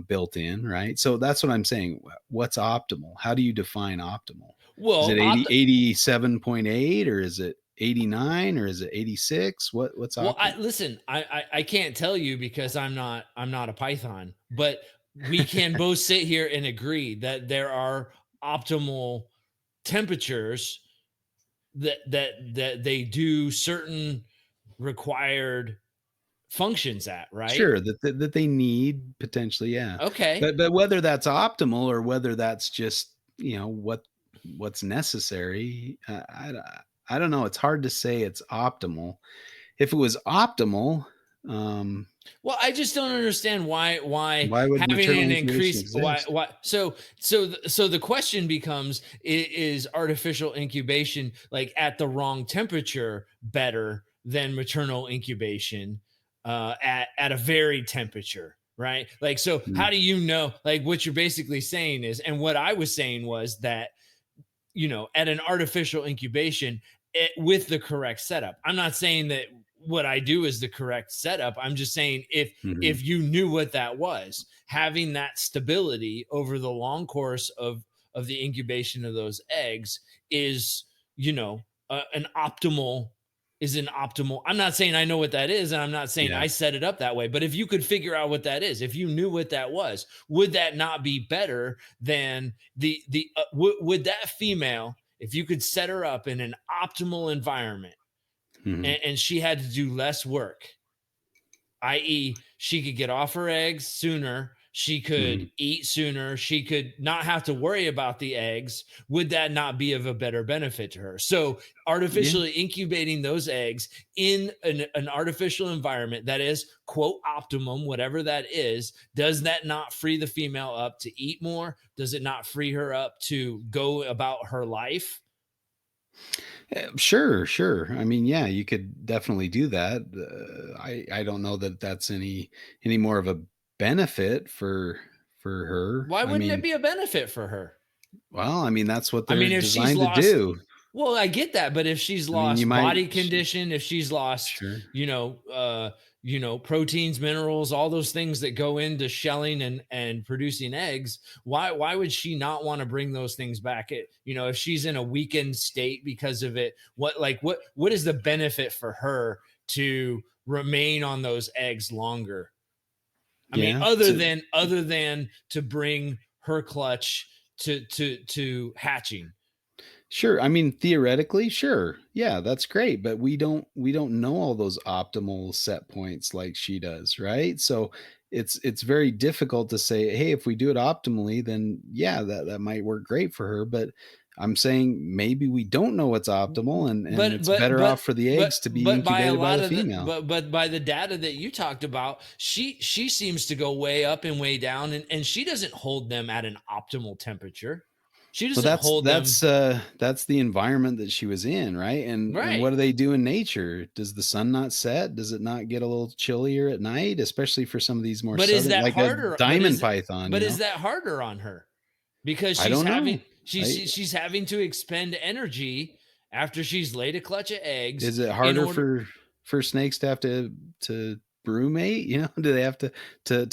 built in, right? So that's what I'm saying. What's optimal? How do you define optimal? Is well, it 87.8, or is it 89, or is it 86? What's well, I optimal? listen. I can't tell you because I'm not a Python, but we can both sit here and agree that there are optimal temperatures that they do certain required functions at, right? Sure, that they need potentially, yeah. Okay. But whether that's optimal or whether that's just, what's necessary, I don't know, it's hard to say it's optimal. If it was optimal, um, Well, I just don't understand why why would having maternal an incubation increase exist? why so the question becomes, is artificial incubation like at the wrong temperature better than maternal incubation at a varied temperature, right? Like, so how Mm, do you know, like what you're basically saying is, and what I was saying was that, at an artificial incubation, with the correct setup. I'm not saying that what I do is the correct setup. I'm just saying, mhm, if you knew what that was, having that stability over the long course of the incubation of those eggs is, an optimal, I'm not saying I know what that is, and I'm not saying yeah. I set it up that way, but if you could figure out what that is, if you knew what that was, would that not be better than would that female, if you could set her up in an optimal environment, Mhm, and she had to do less work, i.e., she could get off her eggs sooner, she could mhm, eat sooner, she could not have to worry about the eggs, would that not be of a better benefit to her? So, yeah. artificially incubating those eggs in an artificial environment that is, quote, optimum, whatever that is, does that not free the female up to eat more? Does it not free her up to go about her life? Sure, sure. I mean, yeah, you could definitely do that. I don't know that that's any more of a benefit for her. Why I wouldn't it mean, be a benefit for her? well, I mean, that's what I they're mean, if she's designed to lost, do. well, I get that, but if she's I mean, you lost might body condition, if she's lost, sure. proteins, minerals, all those things that go into shelling and producing eggs, why would she not want to bring those things back? If she's in a weakened state because of it, what is the benefit for her to remain on those eggs longer? I mean, Yeah. other than to bring her clutch to hatching. Sure. I mean, theoretically, sure. Yeah, that's great, but we don't know all those optimal set points like she does, right? So it's very difficult to say, hey, if we do it optimally, then yeah, that might work great for her. But I'm saying maybe we don't know what's optimal and but it's but better but off for the but eggs to be but by a incubated by lot the of the female. but by the data that you talked about, she seems to go way up and way down, and she doesn't hold them at an optimal temperature. She Well, doesn't that's hold them. that's uh that's the environment that she was in, right? And Right. what do they do in nature? Does the sun not set? Does it not get a little chillier at night, especially for some of these more But is southern, that like a harder? But diamond is python, but is that harder on her? Because I don't know. I she's having to expend energy after she's laid a clutch of eggs Is it in harder order. for snakes to have to brumate, Do they have to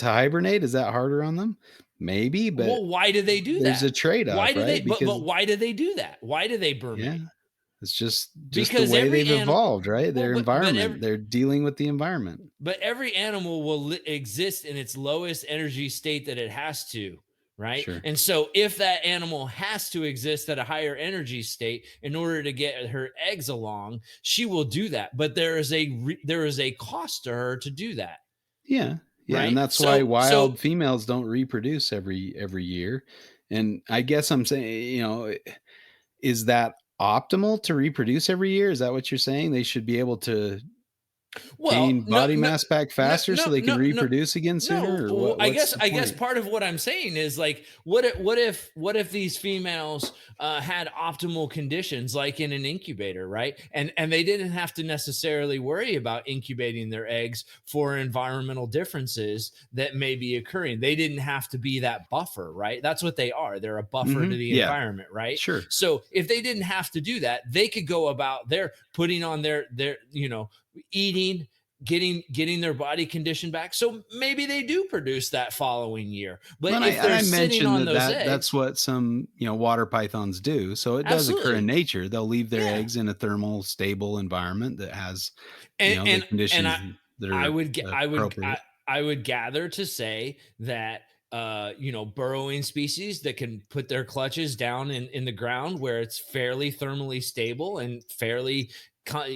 hibernate? Is that harder on them? Maybe, but Well, why do they do there's a that? Why trade-off, do they? right? But Because why do they do that? Why do they yeah, brumate? it's just the Because way every they've animal, evolved, right? well, Their environment. They're dealing with the environment. but every animal will exist in its lowest energy state that it has to, right? Sure. And so, if that animal has to exist at a higher energy state in order to get her eggs along, she will do that. But there is a cost to her to do that, Yeah, yeah, and right? that's why wild females don't reproduce every year, and I guess I'm saying, is that optimal to reproduce every year? Is that what you're saying? They should be able to Well, gain no, body no, mass back no, faster so no, they can no, no, reproduce again no. sooner, or what I what's guess the I guess point? part of what I'm saying is, like, what if these females had optimal conditions, like in an incubator, right? And they didn't have to necessarily worry about incubating their eggs for environmental differences that may be occurring. They didn't have to be that buffer, right? That's what they are. They're a buffer to Mhm, the yeah, environment, right? sure. So if they didn't have to do that, they could go about their putting on their eating, getting their body condition back, so maybe they do produce that following year. But Well, if and they're I sitting mentioned on that those that's eggs, what some, water pythons do, so it does occur in absolutely, nature. They'll leave their yeah. eggs in a thermal stable environment that has, and the and and conditions that I are would g- appropriate. I would gather to say that burrowing species that can put their clutches down in the ground where it's fairly thermally stable and fairly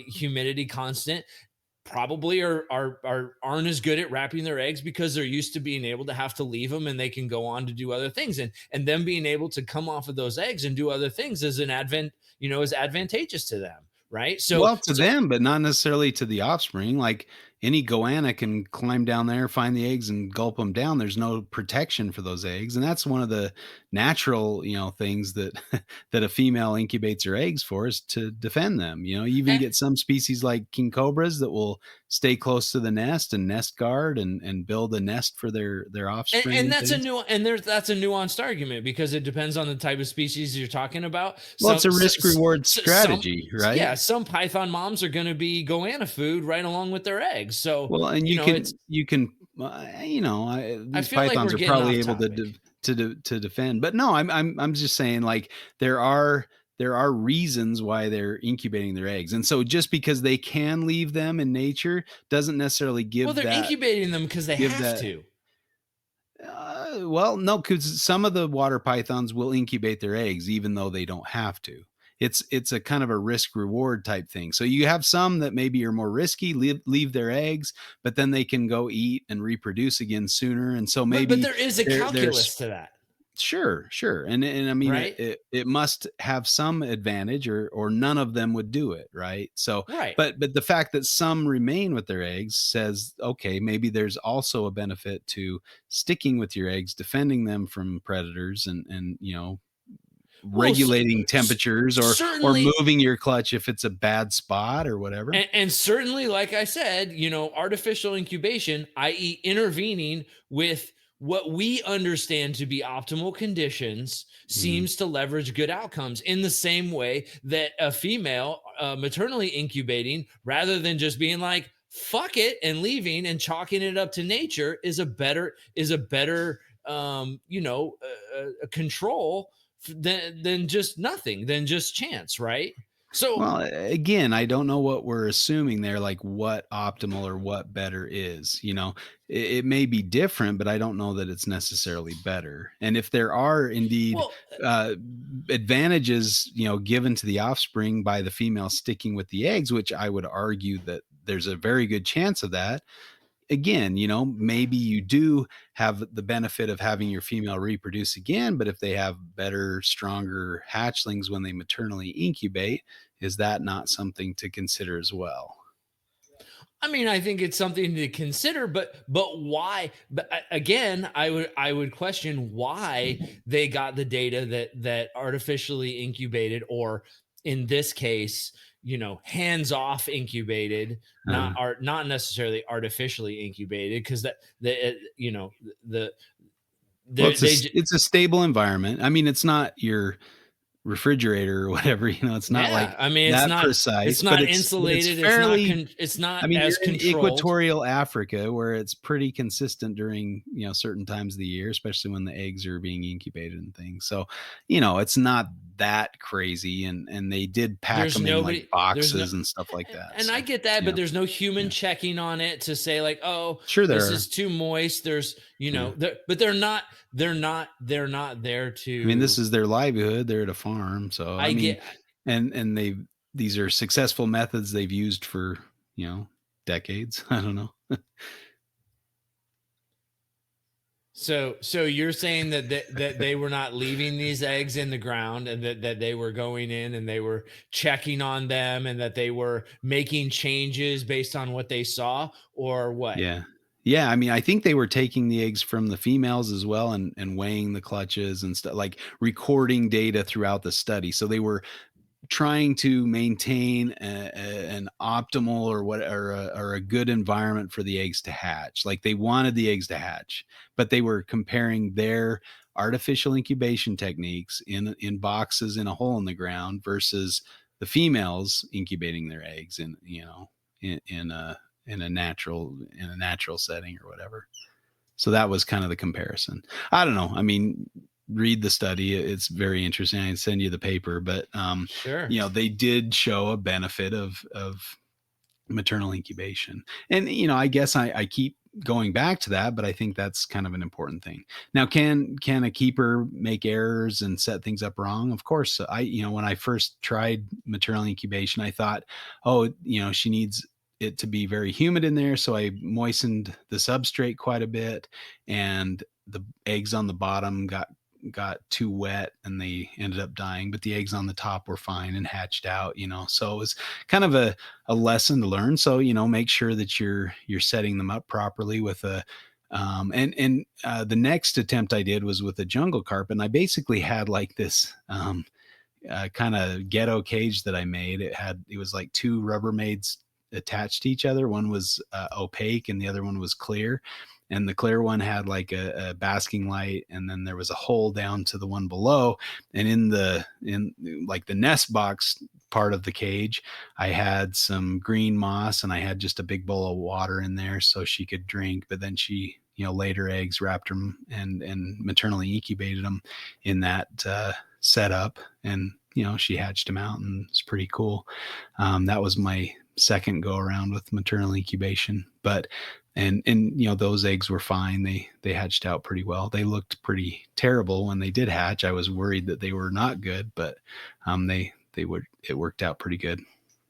humidity constant, probably aren't as good at wrapping their eggs because they're used to being able to have to leave them and they can go on to do other things, and them being able to come off of those eggs and do other things is is advantageous to them, right? Well, to So them, but not necessarily to the offspring. Like any goanna can climb down there, find the eggs, and gulp them down. There's no protection for those eggs, and that's one of the natural, things that that a female incubates her eggs for is to defend them. You even and, get some species like king cobras that will stay close to the nest and nest guard and build a nest for their offspring and and that's a things. new and there's that's a nuanced argument because it depends on the type of species you're talking about. Well, it's a risk reward Some strategy, right? yeah, some python moms are going to be goanna food right along with their eggs. So Well, and it's I these feel like pythons we're are getting probably off able to topic. to defend. But no, I'm just saying like there are reasons why they're incubating their eggs. And so just because they can leave them in nature doesn't necessarily Well, they're incubating them because they give have that to. well, no, because some of the water pythons will incubate their eggs even though they don't have to. It's a kind of a risk reward type thing. So you have some that maybe are more risky, leave their eggs, but then they can go eat and reproduce again sooner. And so But maybe there is a there's calculus to that, sure, and I mean right? it must have some advantage, or none of them would do it, right? So, Right. but the fact that some remain with their eggs says, okay, maybe there's also a benefit to sticking with your eggs, defending them from predators, and Well, regulating temperatures, or certainly, moving your clutch if it's a bad spot or whatever. and certainly, like I said, artificial incubation, i.e., intervening with what we understand to be optimal conditions, Mhm. seems to leverage good outcomes in the same way that a female maternally incubating, rather than just being like, fuck it and leaving and chalking it up to nature, is a better control than just nothing, than just chance, right? So Well, again, I don't know what we're assuming there, like what optimal or what better is. It may be different, but I don't know that it's necessarily better. And if there are indeed well, uh, advantages, given to the offspring by the female sticking with the eggs, which I would argue that there's a very good chance of that. Again, maybe you do have the benefit of having your female reproduce again, but if they have better, stronger hatchlings when they maternally incubate, is that not something to consider as well? I mean, I think it's something to consider, but why? But again, I would question why they got the data that artificially incubated, or in this case, hands off incubated, Uh, not necessarily artificially incubated, because that the well, they it's a stable environment. I mean, it's not your refrigerator or whatever. It's not yeah. like I mean, that precise, but it's not it's insulated. fairly. It's I not mean, as you're in controlled. equatorial Africa where it's pretty consistent during, certain times of the year, especially when the eggs are being incubated and things. So, it's not that crazy. And they did pack There's them in like nobody there's no boxes and stuff like that. and I So, get that, but yeah, there's no human yeah. checking on it to say like, oh, Sure this there are. is too moist. There's Yeah. but they're not there I mean, this to. is their livelihood. They're at a farm. So, I I mean, get and these are successful methods they've used for, decades. I don't know. so you're saying that they were not leaving these eggs in the ground, and that they were going in and they were checking on them, and that they were making changes based on what they saw, or what? Yeah. Yeah, I mean, I think they were taking the eggs from the females as well, and weighing the clutches and stuff, like recording data throughout the study. So they were trying to maintain an optimal or a good environment for the eggs to hatch. Like they wanted the eggs to hatch, but they were comparing their artificial incubation techniques in boxes in a hole in the ground versus the females incubating their eggs in a natural setting or whatever. So that was kind of the comparison. I don't know. I mean, read the study. It's very interesting. I can send you the paper, but Sure. they did show a benefit of maternal incubation. And I guess I keep going back to that, but I think that's kind of an important thing. Now, can a keeper make errors and set things up wrong? Of course. When I first tried maternal incubation, I thought, oh, she needs it to be very humid in there, so I moistened the substrate quite a bit, and the eggs on the bottom got too wet and they ended up dying, but the eggs on the top were fine and hatched out, so it was kind of a lesson to learn. So make sure that you're setting them up properly with a and the next attempt I did was with a jungle carp, and I basically had like this kind of ghetto cage that I made. It was like two Rubbermaids attached to each other. One was opaque and the other one was clear. And the clear one had like a basking light, and then there was a hole down to the one below. And in like the nest box part of the cage, I had some green moss, and I had just a big bowl of water in there so she could drink. But then she, laid her eggs, wrapped them, and maternally incubated them in that setup, and she hatched them out, and it's pretty cool. That was my second go around with maternal incubation, but and those eggs were fine. They hatched out pretty well. They looked pretty terrible when they did hatch. I was worried that they were not good, but they would it worked out pretty good.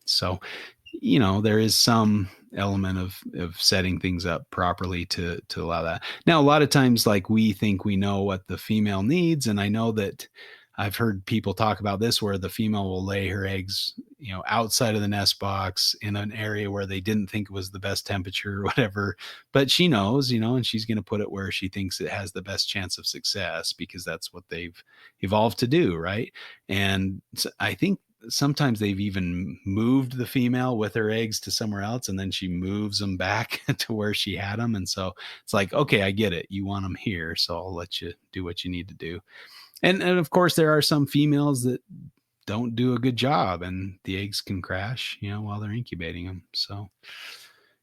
So there is some element of setting things up properly to allow that. Now, a lot of times, like, we think we know what the female needs, and I know that I've heard people talk about this where the female will lay her eggs, outside of the nest box in an area where they didn't think it was the best temperature or whatever, but she knows, and she's going to put it where she thinks it has the best chance of success because that's what they've evolved to do, right? And so I think sometimes they've even moved the female with her eggs to somewhere else, and then she moves them back to where she had them. And so it's like, okay, I get it. You want them here, so I'll let you do what you need to do. And of course, there are some females that don't do a good job, and the eggs can crash, while they're incubating them. So,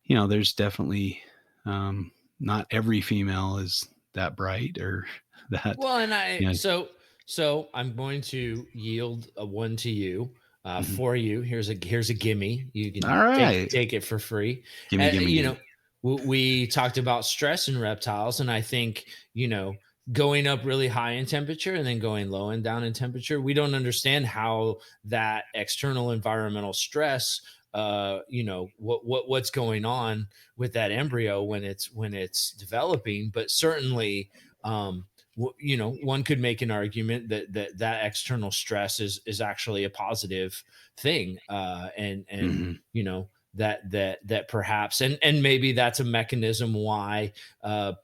there's definitely not every female is that bright or that, Well, and you know. so I'm going to yield a one to you, Mhm. for you. Here's a gimme. You can All right. take it for free. Gimme, gimme, You gimme. know, we talked about stress in reptiles, and I think going up really high in temperature and then going low and down in temperature. We don't understand how that external environmental stress. What's going on with that embryo when it's developing, but certainly. One could make an argument that external stress is actually a positive thing, and Mhm. that perhaps and maybe that's a mechanism why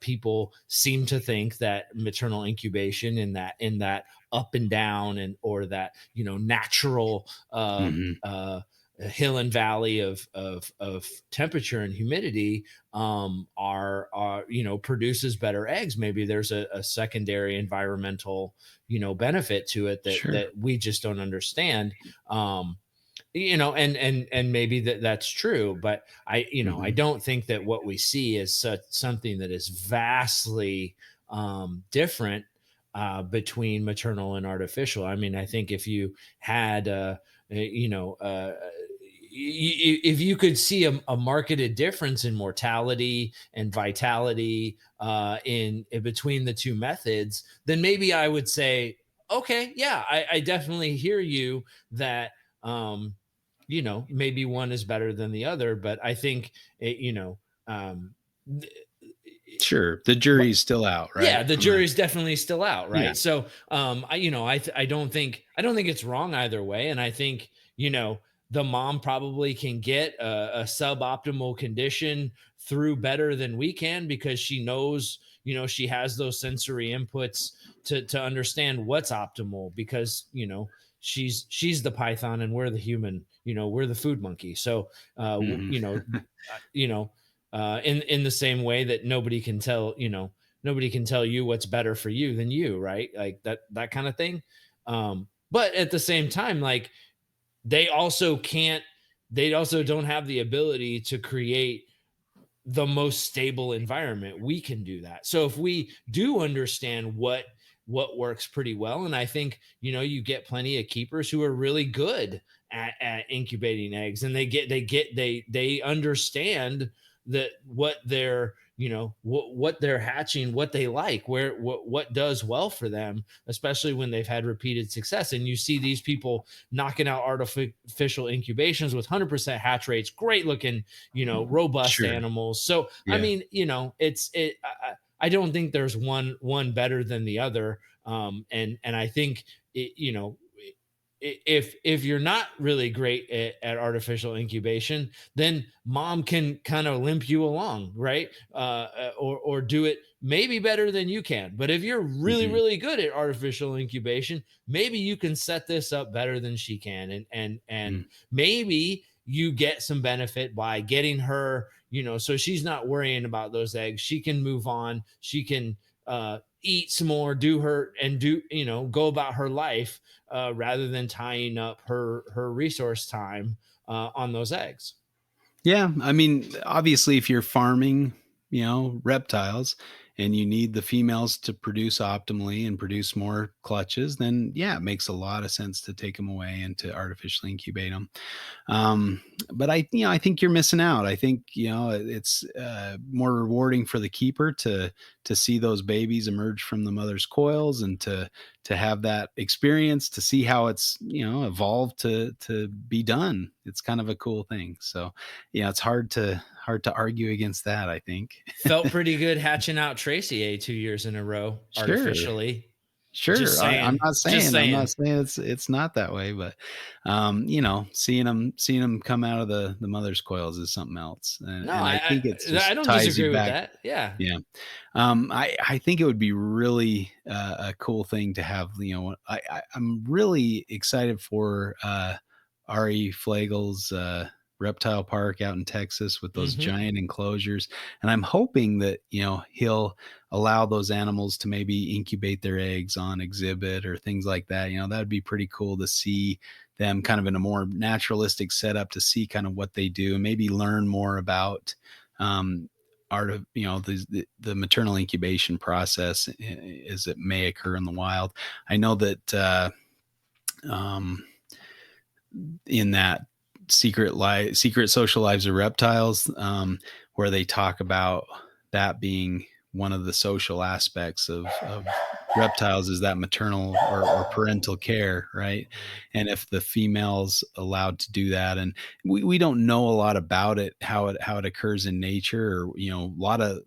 people seem to think that maternal incubation in that up and down and or that natural Mhm. hill and valley of temperature and humidity are produces better eggs. Maybe there's a secondary environmental benefit to it Sure. that we just don't understand. And maybe that's true, but I Mhm. don't think that what we see is something that is vastly different between maternal and artificial. I mean, I think if you had you know if you could see a marketed difference in mortality and vitality in between the two methods, then maybe I would say, okay, yeah, I definitely hear you that um, maybe one is better than the other. But I think um, th- Sure. The but jury's still out, yeah, right? the From the jury's definitely still out, Yeah. right? So, I don't think it's wrong either way, and I think the mom probably can get a suboptimal condition through better than we can because she knows, she has those sensory inputs to understand what's optimal because she's the python and we're the human, we're the food monkey. So, Mhm. uh, you know, in the same way that nobody can tell you what's better for you than you, right? Like that kind of thing. But at the same time, like they also can't they also don't have the ability to create the most stable environment. We can do that. So if we do understand what works pretty well, and I think you get plenty of keepers who are really good at incubating eggs, and they understand that what what they're hatching, what they like, what does well for them, especially when they've had repeated success. And you see these people knocking out artificial incubations with 100% hatch rates, great looking, robust Sure. animals. So I Yeah. mean, I don't think there's one better than the other. And I think it, if you're not really great artificial incubation, then mom can kind of limp you along, right? Or do it maybe better than you can. But if you're really Mhm. really good at artificial incubation, maybe you can set this up better than she can, and Mm. maybe you get some benefit by getting her, so she's not worrying about those eggs. She can move on. She can eat some more, do her and do go about her life, rather than tying up her resource time on those eggs. Yeah, I mean, obviously, if you're farming, reptiles, and you need the females to produce optimally and produce more clutches, then yeah, it makes a lot of sense to take them away and to artificially incubate them. Um, but I think you're missing out. I think, it's more rewarding for the keeper to see those babies emerge from the mother's coils and to have that experience, to see how it's, evolved to be done. It's kind of a cool thing. So, it's hard to argue against that, I think. Felt pretty good hatching out Tracy 2 years in a row Sure. artificially. Sure, Just I'm saying. not Just saying saying. it's not that way, but, seeing them come out of the mother's coils is something else, and No, and I think it's I just don't ties you disagree with back. that. Yeah. Yeah. I think it would be really, a cool thing to have, I'm really excited for, Ari Flagel's, reptile park out in Texas with those Hmm. giant enclosures, and I'm hoping that, he'll allow those animals to maybe incubate their eggs on exhibit or things like that. That'd be pretty cool to see them kind of in a more naturalistic setup, to see kind of what they do and maybe learn more about, um, art of, the maternal incubation process, as it may occur in the wild. I know that, um, in that secret social lives of reptiles, where they talk about that being one of the social aspects of reptiles, is that maternal or parental care, right? And if the female's allowed to do that, and we don't know a lot about it, how it occurs in nature, or a lot of,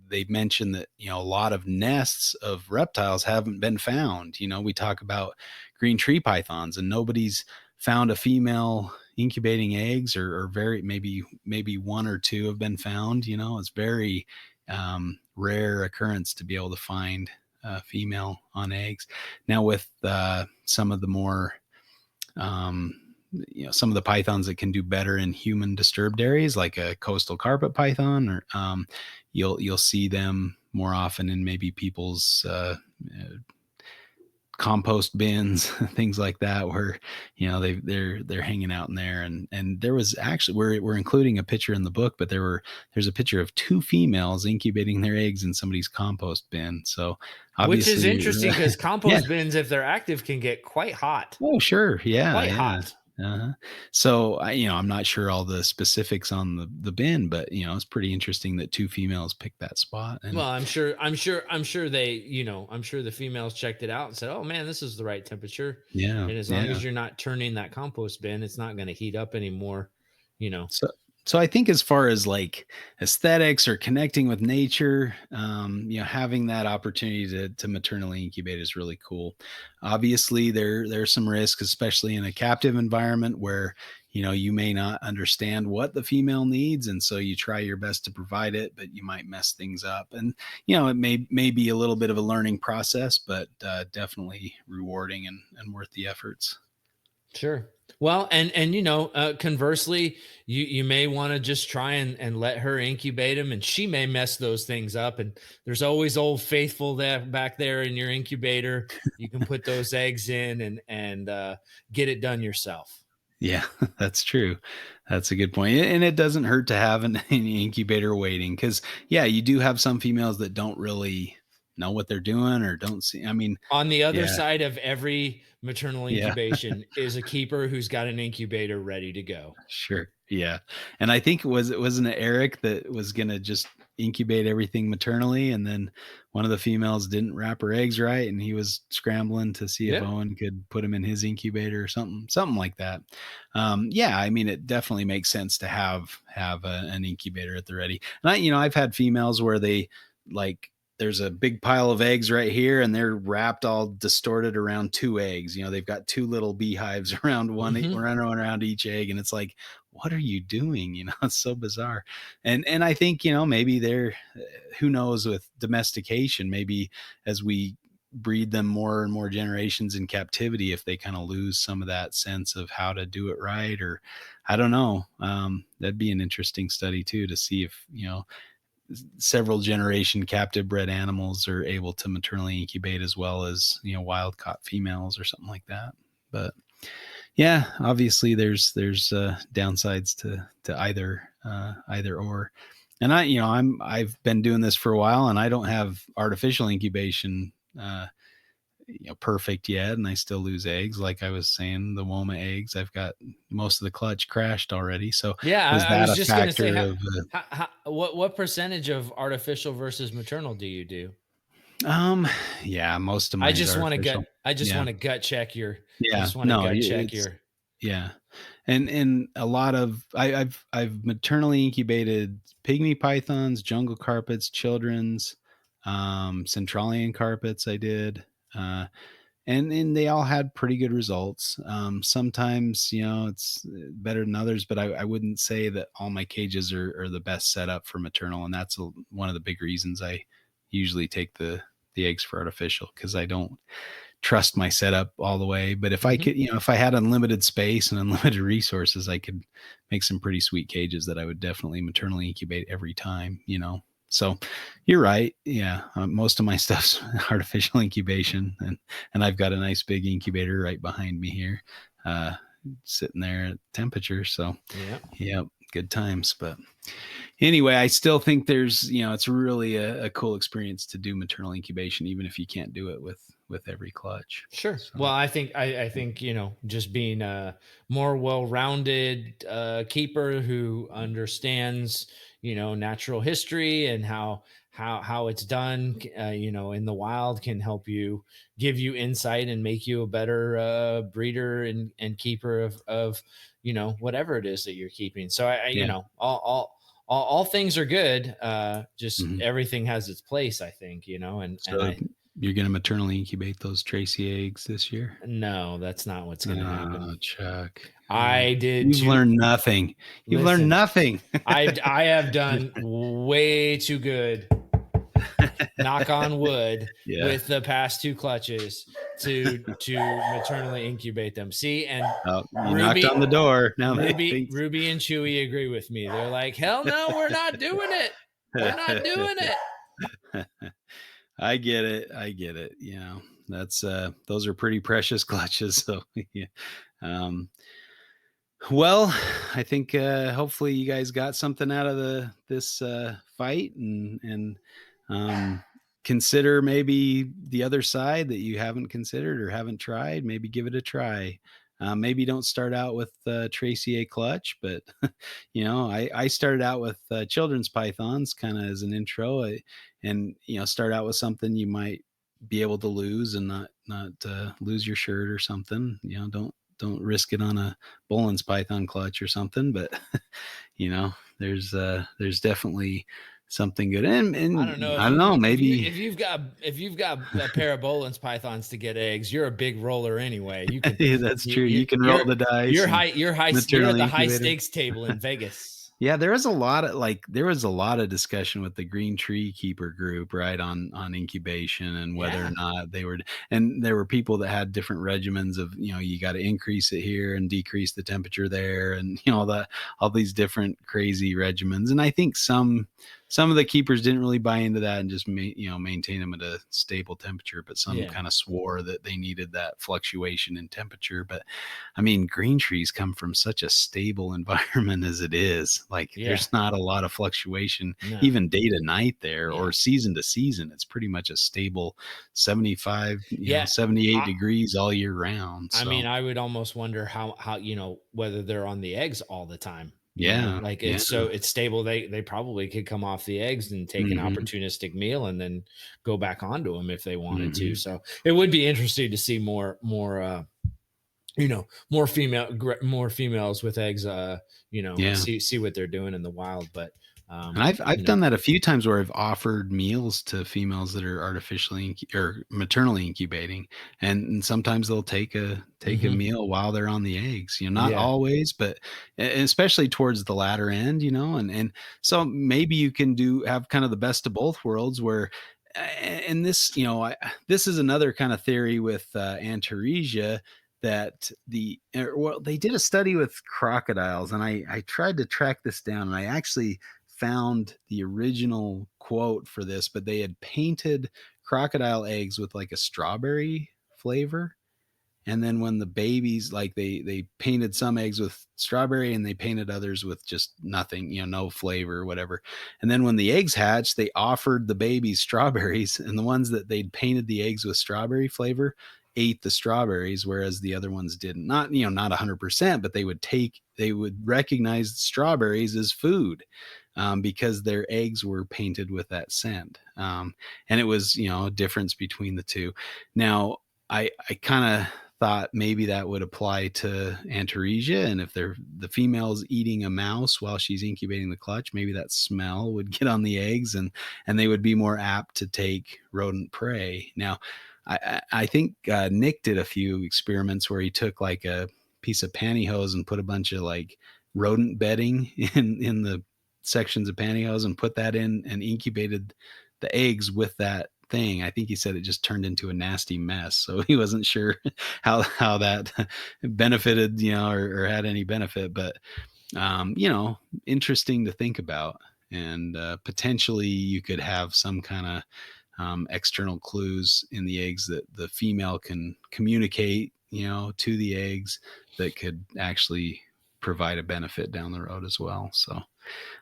they mentioned that, a lot of nests of reptiles haven't been found. We talk about green tree pythons, and nobody's found a female incubating eggs, or very, maybe one or two have been found. It's very, rare occurrence to be able to find a female on eggs. Now with, some of the more, some of the pythons that can do better in human disturbed areas, like a coastal carpet python, or, you'll see them more often in maybe people's, compost bins, things like that, where, they're hanging out in there. And there was actually, we're including a picture in the book, but there's a picture of two females incubating their eggs in somebody's compost bin. So Which is obviously, interesting because yeah. compost bins, if they're active, can get quite hot. Oh, sure. Yeah, Quite yeah. hot. Uh-huh. So I'm not sure all the specifics on the bin, but it's pretty interesting that two females picked that spot. And Well, I'm sure the females checked it out and said, "Oh man, this is the right temperature." yeah, And as long yeah. as you're not turning that compost bin, it's not going to heat up anymore, you know. So so I think as far as like aesthetics or connecting with nature, having that opportunity to maternally incubate is really cool. Obviously, there's some risk, especially in a captive environment where, you may not understand what the female needs, and so you try your best to provide it, but you might mess things up. And it may be a little bit of a learning process, but, definitely rewarding and worth the efforts. Sure. Well, and conversely, you may want to just try and let her incubate them, and she may mess those things up. And there's always old faithful that back there in your incubator. You can put those eggs in and get it done yourself. Yeah, that's true. That's a good point. And it doesn't hurt to have an incubator waiting, because, yeah, you do have some females that don't really know what they're doing or don't see. I mean, On the other yeah, side of every maternal yeah, incubation is a keeper who's got an incubator ready to go. sure. Yeah. And I think, wasn't it Eric that was going to just incubate everything maternally, and then one of the females didn't wrap her eggs right, and he was scrambling to see if Yeah. Owen could put them in his incubator or something like that. Yeah, I mean, it definitely makes sense to have an incubator at the ready. And I've had females where they like there's a big pile of eggs right here and they're wrapped all distorted around two eggs. They've got two little beehives around Hmm. running around each egg. And it's like, what are you doing? It's so bizarre. And I think, maybe who knows with domestication, maybe as we breed them more and more generations in captivity, if they kind of lose some of that sense of how to do it right, or I don't know. That'd be an interesting study too, to see if, several generation captive bred animals are able to maternally incubate as well as wild caught females or something like that. But yeah, obviously there's downsides to either or. And I've been doing this for a while, and I don't have artificial incubation perfect yet, and I still lose eggs. Like I was saying, the Woma eggs, I've got most of the clutch crashed already. So Yeah, was I that was a just gonna say, factor of what percentage of artificial versus maternal do you do? yeah, most of mine is artificial. I just Yeah. want to gut check your I Yeah. just want to No, gut check it's your yeah. And a lot of I've maternally incubated pygmy pythons, jungle carpets, children's, centralian carpets I did. And they all had pretty good results. Sometimes, it's better than others, but I wouldn't say that all my cages are the best set up for maternal, and that's one of the big reasons I usually take the eggs for artificial, because I don't trust my setup all the way. But if I Mhm. could, if I had unlimited space and unlimited resources, I could make some pretty sweet cages that I would definitely maternally incubate every time. So you're right. Yeah. Most of my stuff's artificial incubation, and I've got a nice big incubator right behind me here, uh, sitting there at temperature. So Yeah. yeah, good times. But anyway, I still think it's really a cool experience to do maternal incubation, even if you can't do it with every clutch. Sure. So Well, I think, just being a more well-rounded keeper who understands, natural history and how it's done, in the wild, can help you, give you insight and make you a better breeder and keeper of, whatever it is that you're keeping. So yeah. all things are good. Just Mhm. everything has its place, I think, and So you're going to maternally incubate those Tracy eggs this year? no, that's not what's gonna happen. Oh, Chuck. Oh, I did you've too. learned nothing. You've learned Listen, nothing. I have done way too good, knock on wood, Yeah. with the past 2 clutches to maternally incubate them. See, and Oh, you knocked on Ruby the door. Now they think. Ruby and Chewy agree with me. They're like, "Hell no, we're not doing it. We're not doing it." I get it. I get it. That's those are pretty precious clutches. So yeah. Um, well, I think hopefully you guys got something out of this fight, and um, consider maybe the other side that you haven't considered or haven't tried. Maybe give it a try. Maybe don't start out with Tracy A clutch, but I started out with children's pythons kind of as an intro, and start out with something you might be able to lose and not lose your shirt or something. Don't risk it on a Bolin's python clutch or something. But there's definitely something good, I don't and know I don't know, maybe. if you've got a pair of Bolin's pythons to get eggs, you're a big roller anyway. You can Yeah, that's true. you You can roll the dice and you're at maternally the high incubate 'em. stakes table in Vegas. Yeah, there was a lot of discussion with the Green Tree Keeper group, right, on incubation and whether or Yeah. not and there were people that had different regimens of, you got to increase it here and decrease the temperature there, and all these different crazy regimens. And I think some of the keepers didn't really buy into that and just maintain them at a stable temperature, but some Yeah. kind of swore that they needed that fluctuation in temperature. But I mean, green trees come from such a stable environment as it is. Like, Yeah. there's not a lot of fluctuation, No. even day to night there, Yeah. or season to season. It's pretty much a stable 75, Yeah. 78 I degrees all year round. I mean, So, I would almost wonder how whether they're on the eggs all the time. Yeah. like Yeah. it's stable. They probably could come off the eggs and take an Mhm. opportunistic meal and then go back onto them if they wanted to. Mhm. So it would be interesting to see more females with eggs, and Yeah. see what they're doing in the wild. But And I've you know, done that a few times where I've offered meals to females that are artificially or maternally incubating, and sometimes they'll take a mhm, meal while they're on the eggs. Not yeah, always, but especially towards the latter end. And so maybe you can have kind of the best of both worlds where. And this, this is another kind of theory with Antaresia that well, they did a study with crocodiles, and I tried to track this down, and I actually found the original quote for this, but they had painted crocodile eggs with like a strawberry flavor. And then when the babies, like they painted some eggs with strawberry and they painted others with just nothing, no flavor or whatever. And then when the eggs hatched, they offered the babies strawberries, and the ones that they'd painted the eggs with strawberry flavor ate the strawberries, whereas the other ones didn't. Not 100%, but they would recognize strawberries as food, because their eggs were painted with that scent. And it was, a difference between the two. Now, I kind of thought maybe that would apply to Antaresia, and if the female's eating a mouse while she's incubating the clutch, maybe that smell would get on the eggs, and they would be more apt to take rodent prey. Now, I think Nick did a few experiments where he took like a piece of pantyhose and put a bunch of like rodent bedding in the sections of pantyhose and put that in and incubated the eggs with that thing. I think he said it just turned into a nasty mess. So he wasn't sure how that benefited, or had any benefit, but interesting to think about. And potentially you could have some kind of external clues in the eggs that the female can communicate, to the eggs that could actually provide a benefit down the road as well. So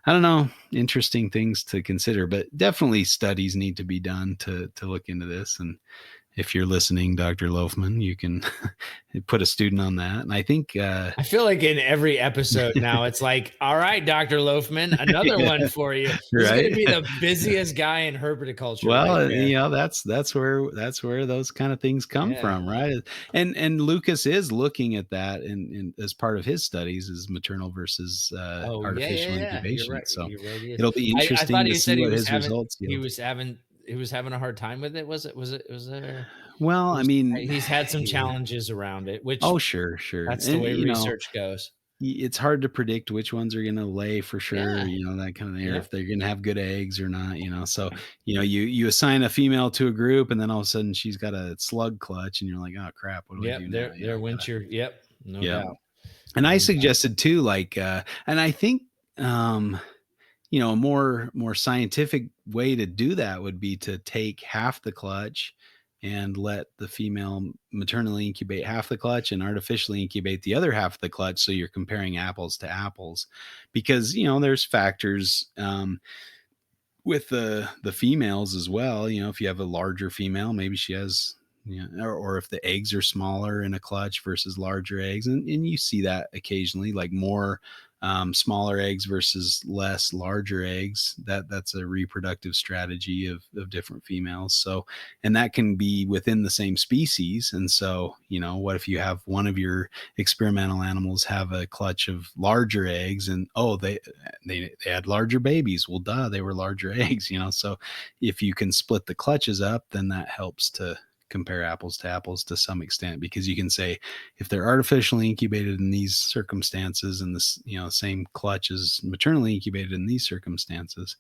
I don't know, interesting things to consider, but definitely studies need to be done to look into this. And if you're listening, Dr. Loafman, you can put a student on that. And I think, I feel like in every episode now, it's like, all right, Dr. Loafman, another one yeah, for you. This is going to right. be the busiest guy in herpetoculture Well, right there. that's where those kind of things come Yeah. from, right? And Lucas is looking at that in as part of his studies is maternal versus Oh yeah, yeah, artificial yeah. You're incubation. right. So You're right. He is. it'll be I thought interesting to he see said what his results he yield. was having he was having a hard time with it. Was there? Well, He I was, mean, he's had some yeah. challenges around it, which Oh, sure, sure. that's the And way research goes. it's hard to predict which ones are gonna lay for sure, Yeah. that kind of thing, or Yep. if they're gonna have good eggs or not. So, you assign a female to a group, and then all of a sudden she's got a slug clutch, and you're like, "Oh, crap, what do I Yep. do now?" There went Gotta your. Yep. No yeah. doubt. And I No doubt. suggested too, like, and I think, a more scientific way to do that would be to take half the clutch and let the female maternally incubate half the clutch and artificially incubate the other half of the clutch, so you're comparing apples to apples, because there's factors, with the females as well. If you have a larger female, maybe she has, or if the eggs are smaller in a clutch versus larger eggs, and you see that occasionally, like more smaller eggs versus less larger eggs. That's a reproductive strategy of different females. So, and that can be within the same species. And so, what if you have one of your experimental animals have a clutch of larger eggs, and oh, they had larger babies. Well, duh, they were larger eggs. So if you can split the clutches up, then that helps to compare apples to apples to some extent, because you can say if they're artificially incubated in these circumstances and this, same clutch is maternally incubated in these circumstances.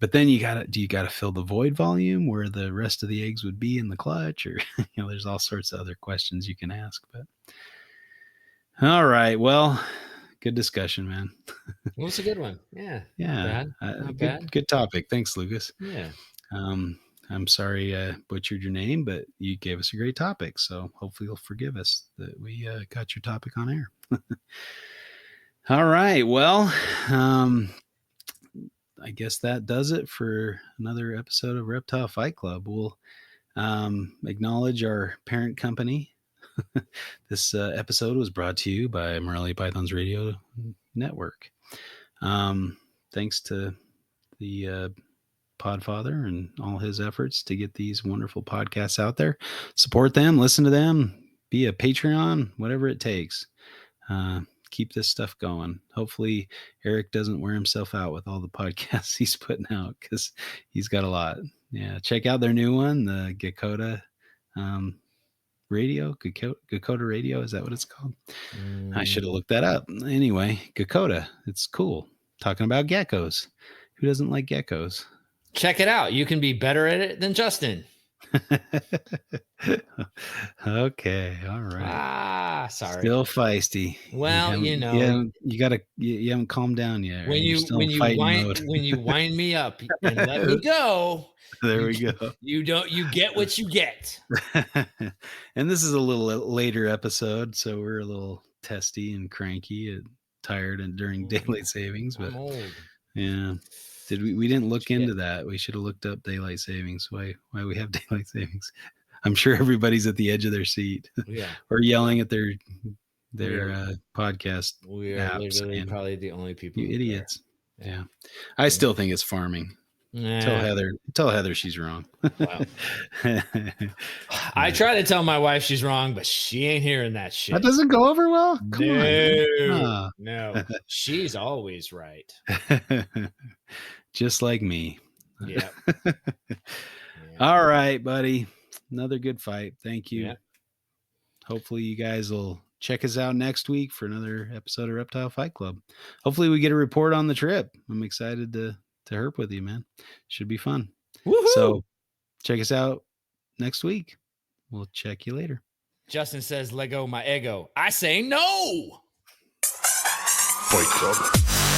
But then do you gotta fill the void volume where the rest of the eggs would be in the clutch, or there's all sorts of other questions you can ask. But all right, well, good discussion, man. Well, it's a good one. Yeah. Not Yeah, bad. Not bad. good topic. Thanks, Lucas. Yeah. Um, I'm sorry I butchered your name, but you gave us a great topic, so hopefully you'll forgive us that we got your topic on air. All right, well, um, I guess that does it for another episode of Reptile Fight Club. We'll acknowledge our parent company. This episode was brought to you by Morelia Pythons Radio network. Thanks to the Podfather and all his efforts to get these wonderful podcasts out there. Support them, listen to them, be a Patreon, whatever it takes. Keep this stuff going. Hopefully Eric doesn't wear himself out with all the podcasts he's putting out, because he's got a lot. Yeah, check out their new one, the Gakota Radio. Gakota Radio, is that what it's called? I should have looked that up. Anyway, Gakota, it's cool. Talking about geckos. Who doesn't like geckos? Check it out. You can be better at it than Justin. Okay, all right. Sorry. Still feisty. Well, you haven't calmed down yet. When you wind me up and let me go, there we go. You get what you get. And this is a little later episode, so we're a little testy and cranky and tired and during daylight savings. But I'm old. Yeah. We didn't look into that. We should have looked up daylight savings. Why we have daylight savings. I'm sure everybody's at the edge of their seat. Yeah. Or yelling at their podcast. We are literally probably the only people. You idiots. Yeah. I still think it's farming. Tell Heather she's wrong. Wow. I try to tell my wife she's wrong, but she ain't hearing that shit. That doesn't go over well? Come on. No. She's always right. Just like me. Yeah. All right, buddy. Another good fight. Thank you. Yeah. Hopefully you guys will check us out next week for another episode of Reptile Fight Club. Hopefully we get a report on the trip. I'm excited to herp with you, man. Should be fun. Woo-hoo! So check us out next week. We'll check you later. Justin says, "Let go my ego." I say no. Fight Club.